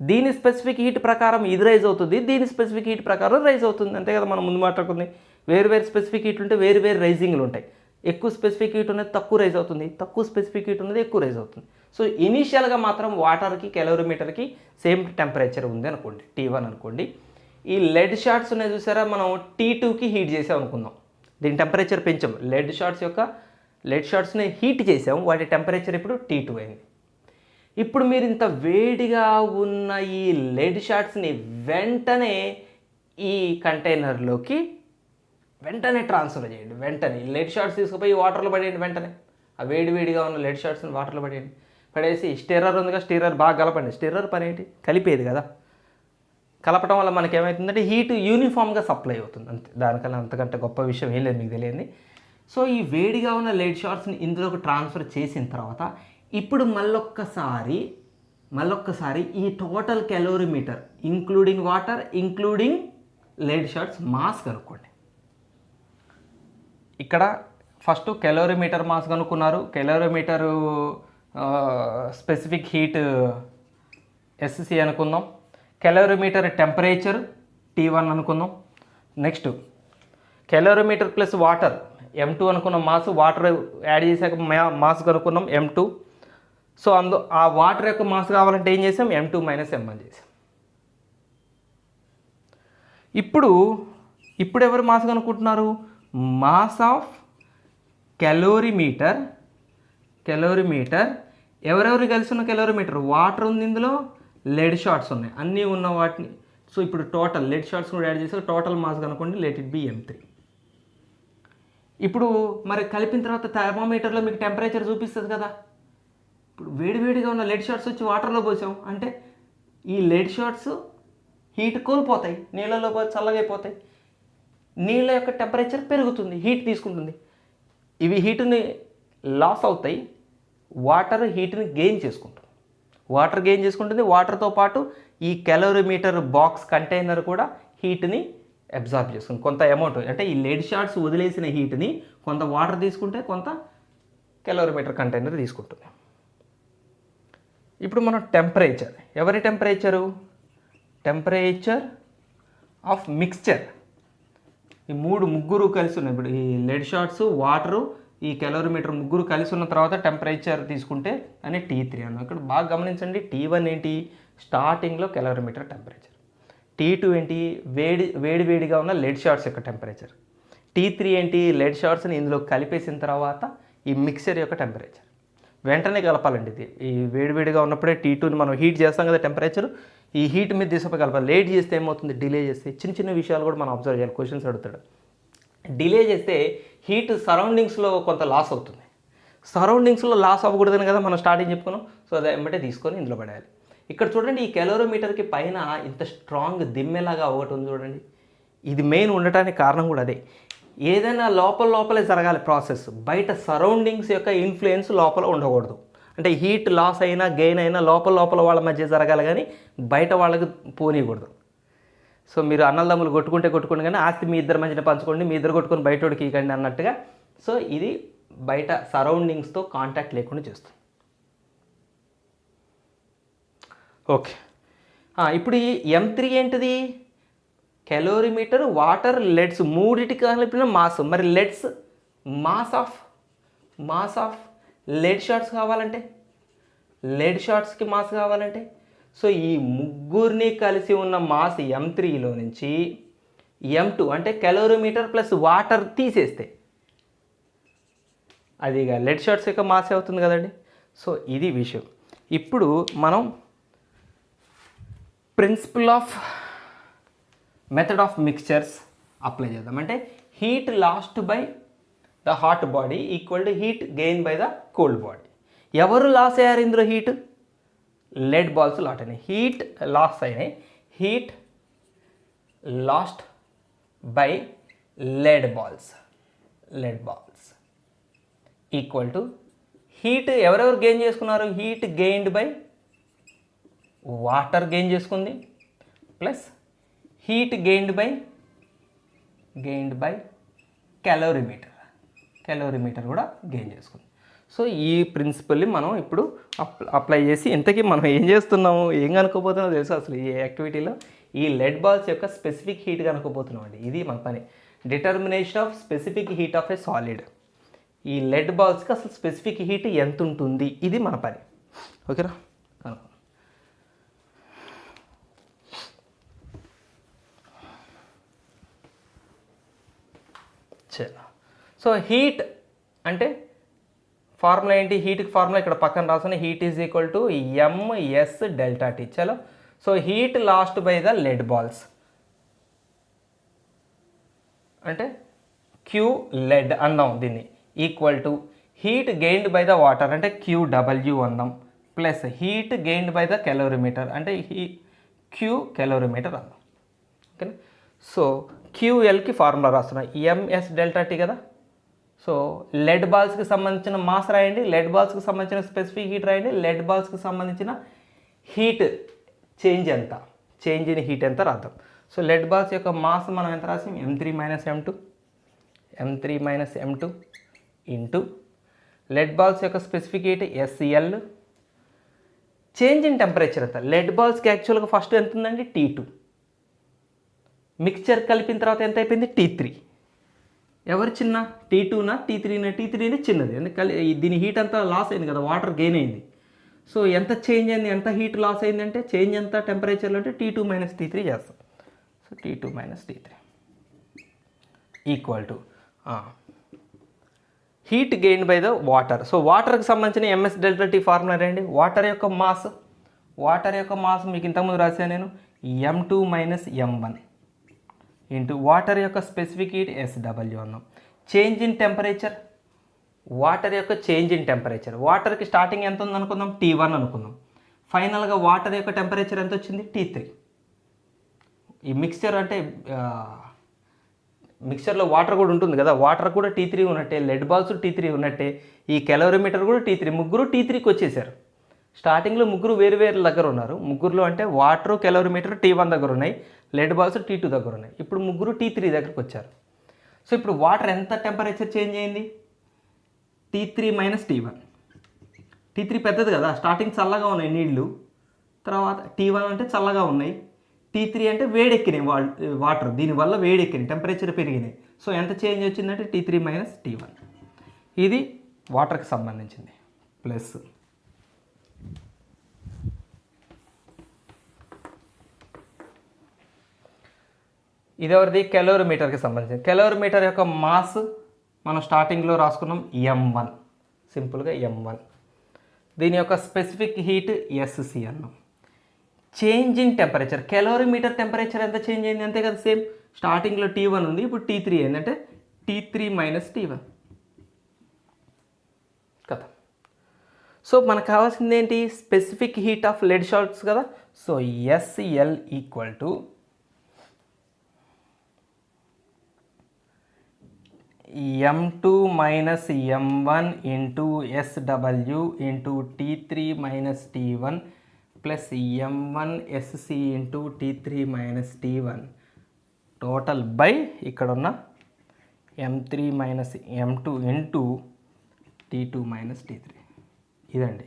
దీని స్పెసిఫిక్ హీట్ ప్రకారం ఇది రైజ్ అవుతుంది, దీని స్పెసిఫిక్ హీట్ ప్రకారం రైజ్ అవుతుంది. అంతే కదా మనం ముందు మాట్లాడుకుంది. వేరు స్పెసిఫిక్ హీట్ ఉంటే వేరు రైజింగ్లు ఉంటాయి. ఎక్కువ స్పెసిఫిక్ హీట్ ఉన్నది తక్కువ రైజ్ అవుతుంది, తక్కువ స్పెసిఫిక్ హీట్ ఉన్నది ఎక్కువ రైజ్ అవుతుంది. సో ఇనీషియల్గా మాత్రం వాటర్కి కెలోరీమీటర్కి సేమ్ టెంపరేచర్ ఉంది అనుకోండి, T1 అనుకోండి. ఈ లెడ్ షార్ట్స్ ఉన్నాయి చూసారా, మనం T2కి హీట్ చేసాం అనుకుందాం. దీని టెంపరేచర్ పెంచాం, లెడ్ షార్ట్స్ని హీట్ చేసాం, వాటి టెంపరేచర్ ఇప్పుడు T2 అయింది. ఇప్పుడు మీరు ఇంత వేడిగా ఉన్న ఈ లెడ్ షార్ట్స్ని వెంటనే ఈ కంటైనర్లోకి ట్రాన్స్ఫర్ చేయండి. వెంటనే లెడ్ షార్ట్స్ తీసుకుపోయి వాటర్లో పడేయండి. వెంటనే ఆ వేడిగా ఉన్న లెడ్ షార్ట్స్ని వాటర్లో పడేసి స్టిర్రర్ ఉందిగా, స్టిర్రర్ బాగా కలపండి. స్టిర్రర్ పని ఏంటి, కలిపేది కదా. కలపడం వల్ల మనకి ఏమవుతుందంటే హీట్ యూనిఫామ్గా సప్లై అవుతుంది, అంతే. దానికన్నా అంతకంటే గొప్ప విషయం ఏం లేదు, మీకు తెలియంది. సో ఈ వేడిగా ఉన్న లెడ్ షార్ట్స్ని ఇందులోకి ట్రాన్స్ఫర్ చేసిన తర్వాత ఇప్పుడు మళ్ళొక్కసారి ఈ total calorimeter including water including lead shots mass కనుక్కోండి. ఇక్కడ ఫస్ట్ కెలోరీమీటర్ మాస్ కనుక్కున్నారు. కెలోరీమీటరు స్పెసిఫిక్ హీట్ SC అనుకుందాం. కెలోరీమీటర్ టెంపరేచర్ T1 అనుకుందాం. Next calorimeter plus water M2 అనుకున్నాం. మాస్ వాటర్ యాడ్ చేశాక మాస్ కనుక్కున్నాం M2. సో ఆ వాటర్ యొక్క మాస్ కావాలంటే ఏం చేసాం, M2 - M1 చేసాం. ఇప్పుడు ఎవరు మాస్ కనుక్కుంటున్నారు, మాస్ ఆఫ్ కెలోరీమీటర్ ఎవరెవరు కలిసి ఉన్న కెలోరీమీటర్, వాటర్ ఉంది ఇందులో, లెడ్ షార్ట్స్ ఉన్నాయి, అన్నీ ఉన్న వాటిని. సో ఇప్పుడు టోటల్ లెడ్ షార్ట్స్ కూడా యాడ్ చేసి టోటల్ మాస్ కనుక్కోండి, లెట్ ఇట్ బి M3. ఇప్పుడు మరి కలిపిన తర్వాత థర్మోమీటర్లో మీకు టెంపరేచర్ చూపిస్తుంది కదా. ఇప్పుడు వేడిగా ఉన్న లెడ్ షార్ట్స్ వచ్చి వాటర్లో పోసాం అంటే ఈ లెడ్ షార్ట్స్ హీట్ కోల్పోతాయి, నీళ్ళలో చల్లగా అయిపోతాయి. నీళ్ళ యొక్క టెంపరేచర్ పెరుగుతుంది, హీట్ తీసుకుంటుంది. ఇవి హీట్ని లాస్ అవుతాయి, వాటర్ హీట్ని గెయిన్ చేసుకుంటుంది. వాటర్తో పాటు ఈ కెలోరీమీటర్ బాక్స్ కంటైనర్ కూడా హీట్ని అబ్జార్బ్ చేసుకుంది కొంత అమౌంట్. అంటే ఈ లెడ్ షార్ట్స్ వదిలేసిన హీట్ని కొంత వాటర్ తీసుకుంటే కొంత కెలోరీమీటర్ కంటైనర్ తీసుకుంటుంది. ఇప్పుడు మనం టెంపరేచర్, ఎవరి టెంపరేచర్ ఆఫ్ మిక్స్చర్, ఈ ముగ్గురు కలిసి ఉన్నాయి. ఇప్పుడు ఈ లెడ్ షార్ట్స్, వాటరు, ఈ కెలోరీమీటర్ ముగ్గురు కలిసి ఉన్న తర్వాత టెంపరేచర్ తీసుకుంటే అని T3 అన్నాం. ఇక్కడ బాగా గమనించండి, T1 ఏంటి, స్టార్టింగ్లో కెలోరీమీటర్ టెంపరేచర్. T2 ఏంటి, వేడిగా ఉన్న లెడ్ షార్ట్స్ యొక్క టెంపరేచర్. T3 ఏంటి, లెడ్ షార్ట్స్ని ఇందులో కలిపేసిన తర్వాత ఈ మిక్సర్ యొక్క టెంపరేచర్. వెంటనే కలపాలండి ఇది. ఈ వేడిగా ఉన్నప్పుడే T2ని మనం హీట్ చేస్తాం కదా, టెంపరేచర్ ఈ హీట్ మీద తీసుకుపోయి కలపాలి. లేట్ చేస్తే ఏమవుతుంది, డిలే చేస్తే చిన్న విషయాలు కూడా మనం అబ్జర్వ్ చేయాలి. క్వశ్చన్స్ అడుగుతాడు. డిలే చేస్తే హీట్ సరౌండింగ్స్లో కొంత లాస్ అవుతుంది. సరౌండింగ్స్లో లాస్ అవ్వకూడదని కదా మనం స్టార్టింగ్ చెప్పుకున్నాం. సో అది వెంబటే తీసుకొని ఇందులో పడేయాలి. ఇక్కడ చూడండి, ఈ కెలోరీమీటర్కి పైన ఇంత స్ట్రాంగ్ దిమ్మెలాగా ఒకటి ఉంది చూడండి. ఇది మెయిన్ ఉండటానికి కారణం కూడా అదే. ఏదైనా లోపలే జరగాలి ప్రాసెస్, బయట సరౌండింగ్స్ యొక్క ఇన్ఫ్లుయెన్స్ లోపల ఉండకూడదు. అంటే హీట్ లాస్ అయినా గెయిన్ అయినా లోపల వాళ్ళ మధ్య జరగాలి, కానీ బయట వాళ్ళకి పోనీయకూడదు. సో మీరు అన్నదమ్ములు కొట్టుకుంటే కానీ ఆస్తి మీ ఇద్దరి మధ్యన పంచుకోండి, మీ ఇద్దరు కొట్టుకొని బయటోడికి ఇవ్వండి అన్నట్టుగా. సో ఇది బయట సరౌండింగ్స్తో కాంటాక్ట్ లేకుండా చేస్తుంది. ఓకే, ఇప్పుడు ఈ M3 ఏంటిది, కెలోరీమీటర్, వాటర్, లెడ్స్ మూడిటికి కలిపిన మాస్. మరి leads mass of lead shots కావాలంటే, లెడ్ షార్ట్స్కి మాస్ కావాలంటే, సో ఈ ముగ్గురిని కలిసి ఉన్న మాస్ M3లో నుంచి M2 అంటే కెలోరీమీటర్ ప్లస్ వాటర్ తీసేస్తే అది ఇక లెడ్ షార్ట్స్ యొక్క మాస్ అవుతుంది కదండి. సో ఇది విషయం. ఇప్పుడు మనం principle of method of mixtures apply చేద్దాం. అంటే heat lost by the hot body equal to heat gain by the cold body. ఎవరు లాస్ అయ్యారు ఇందులో, హీట్, లెడ్ బాల్స్ లాట్ అయినాయి, హీట్ లాస్ అయినాయి. Heat lost by lead balls equal to heat ఎవరెవరు gain చేసుకున్నారు? Heat gained by water gain చేసుకుంది, plus heat gained by calorimeter కూడా gain చేసుకుంది. సో ఈ ప్రిన్సిపల్ని మనం ఇప్పుడు అప్లై చేసి ఇంతకీ మనం ఏం చేస్తున్నాము, ఏం కనుక్కోపోతున్నామో తెలుసు అసలు ఈ యాక్టివిటీలో ఈ లెడ్ బాల్స్ యొక్క స్పెసిఫిక్ హీట్ కనుక్కోపోతున్నాం అండి. ఇది మన పని, determination of specific heat of a solid. ఈ లెడ్ బాల్స్కి అసలు స్పెసిఫిక్ హీట్ ఎంత ఉంటుంది, ఇది మన పని. ఓకేనా? కనుక్కో. చలో, సో హీట్ అంటే ఫార్ములా ఏంటి? హీట్కి ఫార్ములా ఇక్కడ పక్కన రాసిన, heat is equal to MS delta T. చలో, so heat lost by the lead balls అంటే క్యూ లెడ్ అందాం దీన్ని, equal to heat gained by the water అంటే QW అందాం, plus heat gained by the calorimeter అంటే క్యూ క్యాలోరీమీటర్ అందాం. ఓకేనా? So QLకి ఫార్ములా రాస్తున్నా, MS డెల్టా టీ కదా. సో లెడ్ బాల్స్కి సంబంధించిన మాస్ రాయండి, లెడ్ బాల్స్కి సంబంధించిన స్పెసిఫిక్ హీట్ రాయండి, లెడ్ బాల్స్కి సంబంధించిన హీట్ చేంజ్ ఎంత, చేంజ్ ఇన్ హీట్ ఎంత రాద్దాం. సో లెడ్ బాల్స్ యొక్క మాస్ మనం ఎంత రాసాం? M3 minus M2 into lead balls యొక్క specific heat SL. Change in temperature ఎంత? లెడ్ బాల్స్కి యాక్చువల్గా ఫస్ట్ ఎంత ఉందండి? T2. మిక్చర్ కలిపిన తర్వాత ఎంత అయిపోయింది? T3. ఎవరు చిన్న? T2నా T3నా? T3నే చిన్నది, ఎందుకంటే దీని హీట్ అంతా లాస్ అయింది కదా, వాటర్ గెయిన్ అయింది. సో ఎంత చేంజ్ అయింది, ఎంత హీట్ లాస్ అయిందంటే చేంజ్ ఎంత టెంపరేచర్లో అంటే T2 మైనస్ T3 చేస్తాం. So T2 minus T3 equal to heat gain by the water. So వాటర్కి సంబంధించిన MS డెల్టా టీ ఫార్ములా రండి. వాటర్ యొక్క మాస్ మీకు ఇంతకుముందు రాశాను నేను, M2 minus M1 into water యొక్క స్పెసిఫిక్ హీట్ SW అన్నాం. చేంజ్ ఇన్ టెంపరేచర్, వాటర్ యొక్క చేంజ్ ఇన్ టెంపరేచర్, వాటర్కి స్టార్టింగ్ ఎంత ఉంది అనుకుందాం? T1 అనుకుందాం. ఫైనల్గా వాటర్ యొక్క టెంపరేచర్ ఎంత వచ్చింది? T3. ఈ మిక్స్చర్ అంటే మిక్స్చర్లో వాటర్ కూడా ఉంటుంది కదా, వాటర్ కూడా T3 ఉన్నట్టే, లెడ్ బాల్స్ T3 ఉన్నట్టే, ఈ క్యాలోరీమీటర్ కూడా T3. ముగ్గురు T3కి వచ్చేసారు. స్టార్టింగ్లో ముగ్గురు వేరు దగ్గర ఉన్నారు. ముగ్గురులో అంటే వాటర్ క్యాలోరీమీటర్ T1 దగ్గర ఉన్నాయి, లెడ్ బాల్స్ T2 దగ్గర ఉన్నాయి. ఇప్పుడు ముగ్గురు T3 దగ్గరకు వచ్చారు. సో ఇప్పుడు వాటర్ ఎంత టెంపరేచర్ చేంజ్ అయింది? T3 minus T1. T3 పెద్దది కదా, స్టార్టింగ్ చల్లగా ఉన్నాయి నీళ్ళు, తర్వాత T1 అంటే చల్లగా ఉన్నాయి, T3 అంటే వేడెక్కినాయి వాటర్, దీనివల్ల వేడెక్కినాయి, టెంపరేచర్ పెరిగినాయి. సో ఎంత చేంజ్ వచ్చిందంటే T3 మైనస్ T1. ఇది వాటర్కి సంబంధించింది. ప్లస్ ఇది ఎవరిది? క్యాలోరీమీటర్కి సంబంధించింది. క్యాలోరీమీటర్ యొక్క మాస్ మనం స్టార్టింగ్లో రాసుకున్నాం M1, సింపుల్గా M1. దీని యొక్క స్పెసిఫిక్ హీట్ SC అన్నాం. చేంజ్ ఇన్ టెంపరేచర్, క్యాలోరీమీటర్ టెంపరేచర్ ఎంత చేంజ్ అయింది అంతే కదా, సేమ్. స్టార్టింగ్లో T1 ఉంది, ఇప్పుడు T3 ఏంటంటే T3 మైనస్ T1 కదా. సో మనకు కావాల్సింది ఏంటి? Specific heat of lead salts కదా. So SL equal to M2 minus M1 into SW into T3 minus T1 plus M1 SC into T3 minus T1 total by ఇక్కడ ఉన్న M3 minus M2 into T2 minus T3. ఇదండి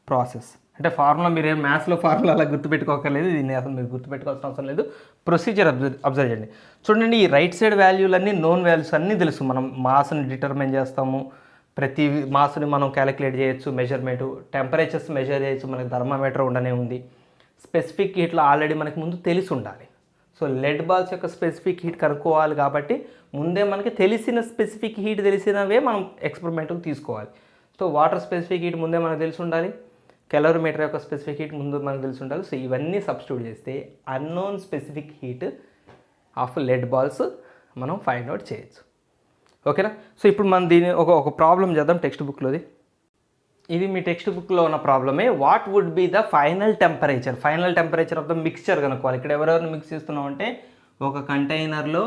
process. అంటే formula మీరు ఏం మ్యాథ్స్లో formula అలా గుర్తుపెట్టుకోకర్లేదు, దీన్ని అసలు మీరు గుర్తుపెట్టుకోవాల్సిన అవసరం లేదు. ప్రొసీజర్ అబ్జర్వ్ చేయండి. చూడండి, ఈ రైట్ సైడ్ వాల్యూలన్నీ నోన్ వాల్యూస్ అన్నీ తెలుసు. మనం మాస్ని డిటర్మైన్ చేస్తాము, ప్రతి మాస్ని మనం క్యాలిక్యులేట్ చేయొచ్చు, మెజర్మెంటు టెంపరేచర్స్ మెజర్ చేయొచ్చు, మనకి థర్మామీటర్ ఉండనే ఉంది. స్పెసిఫిక్ హీట్లో ఆల్రెడీ మనకి ముందు తెలిసి ఉండాలి. సో లెడ్ బాల్స్ యొక్క స్పెసిఫిక్ హీట్ కనుక్కోవాలి కాబట్టి ముందే మనకి తెలిసిన స్పెసిఫిక్ హీట్ తెలిసినవే మనం ఎక్స్పెరిమెంట్కి తీసుకోవాలి. సో వాటర్ స్పెసిఫిక్ హీట్ ముందే మనకు తెలిసి ఉండాలి, క్యాలోరీమీటర్ యొక్క స్పెసిఫిక్ హీట్ ముందు మనకు తెలిసి ఉండాలి. సో ఇవన్నీ సబ్స్టిట్యూట్ చేస్తే unknown specific heat of lead balls మనం ఫైండ్ అవుట్ చేయొచ్చు. ఓకేనా? సో ఇప్పుడు మనం దీని ఒక ప్రాబ్లం చేద్దాం టెక్స్ట్ బుక్లోది. ఇది మీ టెక్స్ట్ బుక్లో ఉన్న ప్రాబ్లమే. What would be the final temperature of the mixture కనుక్కోవాలి. ఇక్కడ ఎవరెవరిని మిక్స్ చేస్తున్నాం అంటే ఒక కంటైనర్లో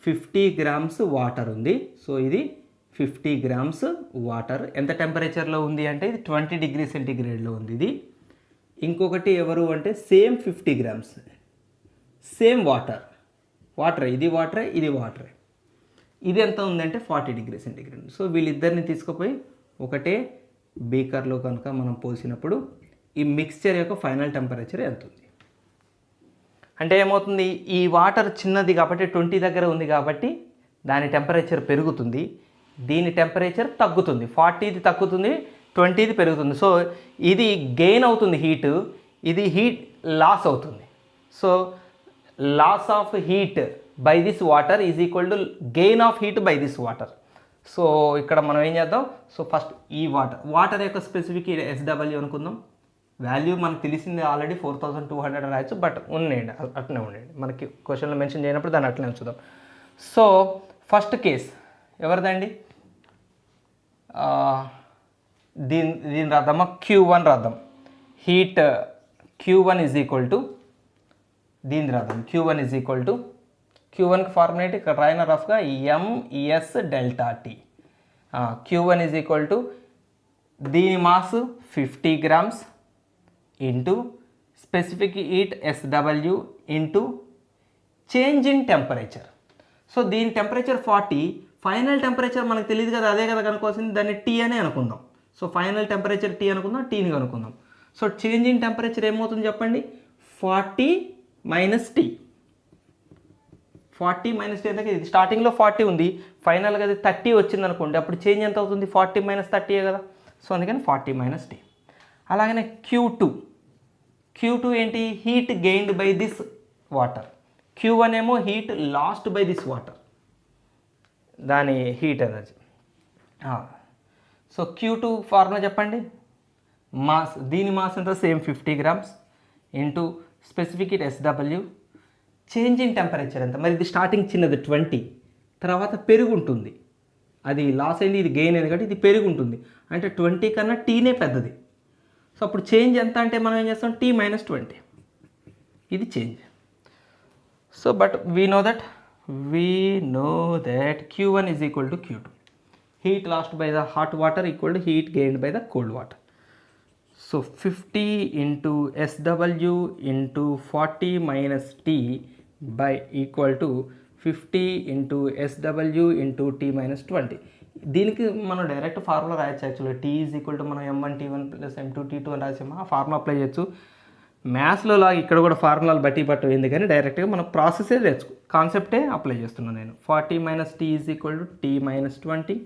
50 grams వాటర్ ఉంది. సో ఇది 50 గ్రామ్స్ వాటర్. ఎంత టెంపరేచర్లో ఉంది అంటే ఇది 20 డిగ్రీ సెంటీగ్రేడ్లో ఉంది ఇది. ఇంకొకటి ఎవరు అంటే సేమ్ 50 గ్రామ్స్ సేమ్ వాటర్ ఇది వాటరే ఇది ఎంత ఉందంటే 40 డిగ్రీ సెంటీగ్రేడ్. సో వీళ్ళిద్దరిని తీసుకుపోయి ఒకటే బీకర్లో కనుక మనం పోసినప్పుడు ఈ మిక్స్చర్ యొక్క ఫైనల్ టెంపరేచర్ ఎంత ఉంది అంటే ఏమవుతుంది, ఈ వాటర్ చిన్నది కాబట్టి 20 దగ్గర ఉంది కాబట్టి దాని టెంపరేచర్ పెరుగుతుంది, దీని టెంపరేచర్ తగ్గుతుంది. 40ది తగ్గుతుంది, 20ది పెరుగుతుంది. సో ఇది గెయిన్ అవుతుంది హీట్, ఇది హీట్ లాస్ అవుతుంది. So loss of heat by this water is equal to gain of heat by this water. So ఇక్కడ మనం ఏం చేద్దాం, సో ఫస్ట్ ఈ వాటర్ యొక్క స్పెసిఫిక్ SW అనుకుందాం. వాల్యూ మనకు తెలిసింది ఆల్రెడీ 4200 రాయొచ్చు, బట్ ఉండేయండి అట్లనే ఉండేయండి, మనకి క్వశ్చన్లో మెన్షన్ చేయనప్పుడు దాన్ని అట్లనే ఉంచుదాం. సో ఫస్ట్ కేస్ ఎవరిదండి, దీని రాద్దామా, Q1 రాద్దాం. Heat Q1 is equal to దీని రాద్దాం. Q1కి ఫార్ములేట్ ఇక్కడ రాయిన రఫ్గా MS delta T. Q1 is equal to దీని mass 50 grams into specific heat SW into change in temperature. So దీని టెంపరేచర్ 40, ఫైనల్ టెంపరేచర్ మనకు తెలియదు కదా, అదే కదా కనుక్కోవాల్సింది, దాన్ని T అనే అనుకుందాం. సో ఫైనల్ టెంపరేచర్ T అనుకుందాం, Tని కనుక్కుందాం. సో చేంజ్ ఇన్ టెంపరేచర్ ఏమవుతుంది చెప్పండి, 40 మైనస్ T. 40 మైనస్ T అంటే ఇది స్టార్టింగ్లో 40 ఉంది, ఫైనల్గా అది 30 వచ్చింది అనుకోండి, అప్పుడు చేంజ్ ఎంత అవుతుంది, 40 మైనస్ 30 కదా. సో అందుకని 40 మైనస్ T. అలాగనే Q2 ఏంటి, heat gained by this water. Q1 ఏమో heat lost by this water, దాని heat energy. So Q2 formula చెప్పండి, మాస్, దీని మాస్ ఎంత same 50 grams into specific heat SW, change in temperature ఎంత, మరి ఇది స్టార్టింగ్ చిన్నది 20, తర్వాత పెరుగుంటుంది, అది లాస్ అయింది, ఇది గెయిన్ అయింది కాబట్టి ఇది పెరుగుంటుంది, అంటే 20 కన్నా Tనే పెద్దది. సో అప్పుడు చేంజ్ ఎంత అంటే మనం ఏం చేస్తాం, T మైనస్ 20, ఇది change. So but we know that Q1 is equal to Q2, heat lost by the hot water equal to heat gained by the cold water. So 50 into SW into 40 minus T by equal to 50 into SW into T minus 20. దీనికి మనం direct formula రాయొచ్చు. యాక్చువల్గా T is equal to మనం M1 T1 plus M2 T2 అని రాసాము, ఆ formula apply చేయొచ్చు. మ్యాథ్స్లో లాగా ఇక్కడ కూడా ఫార్ములాలు బట్టి పట్టయింది, కానీ డైరెక్ట్గా మనం ప్రాసెసే తెచ్చుకో, కాన్సెప్టే అప్లై చేస్తున్నాను నేను. 40 minus T is equal to T minus 20.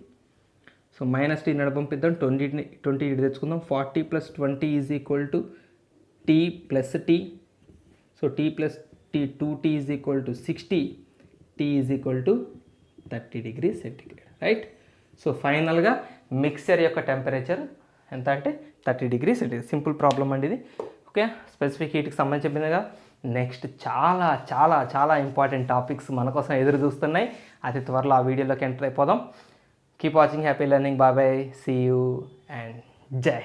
So minus T నడపంపిద్దాం, 20 ఇటు తెచ్చుకుందాం. 40 plus 20 is equal to T plus T. So T plus T 2T is equal to 60, T is equal to 30 degree centigrade, right. So ఫైనల్గా mixer యొక్క temperature ఎంత అంటే 30 degree centigrade. Simple problem అండి ఇది. Okay, specific హీట్కి సంబంధించి చెప్పిందిగా. Next చాలా చాలా చాలా ఇంపార్టెంట్ టాపిక్స్ మన కోసం ఎదురు చూస్తున్నాయి, అతి త్వరలో ఆ వీడియోలోకి ఎంటర్ అయిపోదాం. Keep watching, happy learning, bye bye, see you and జై.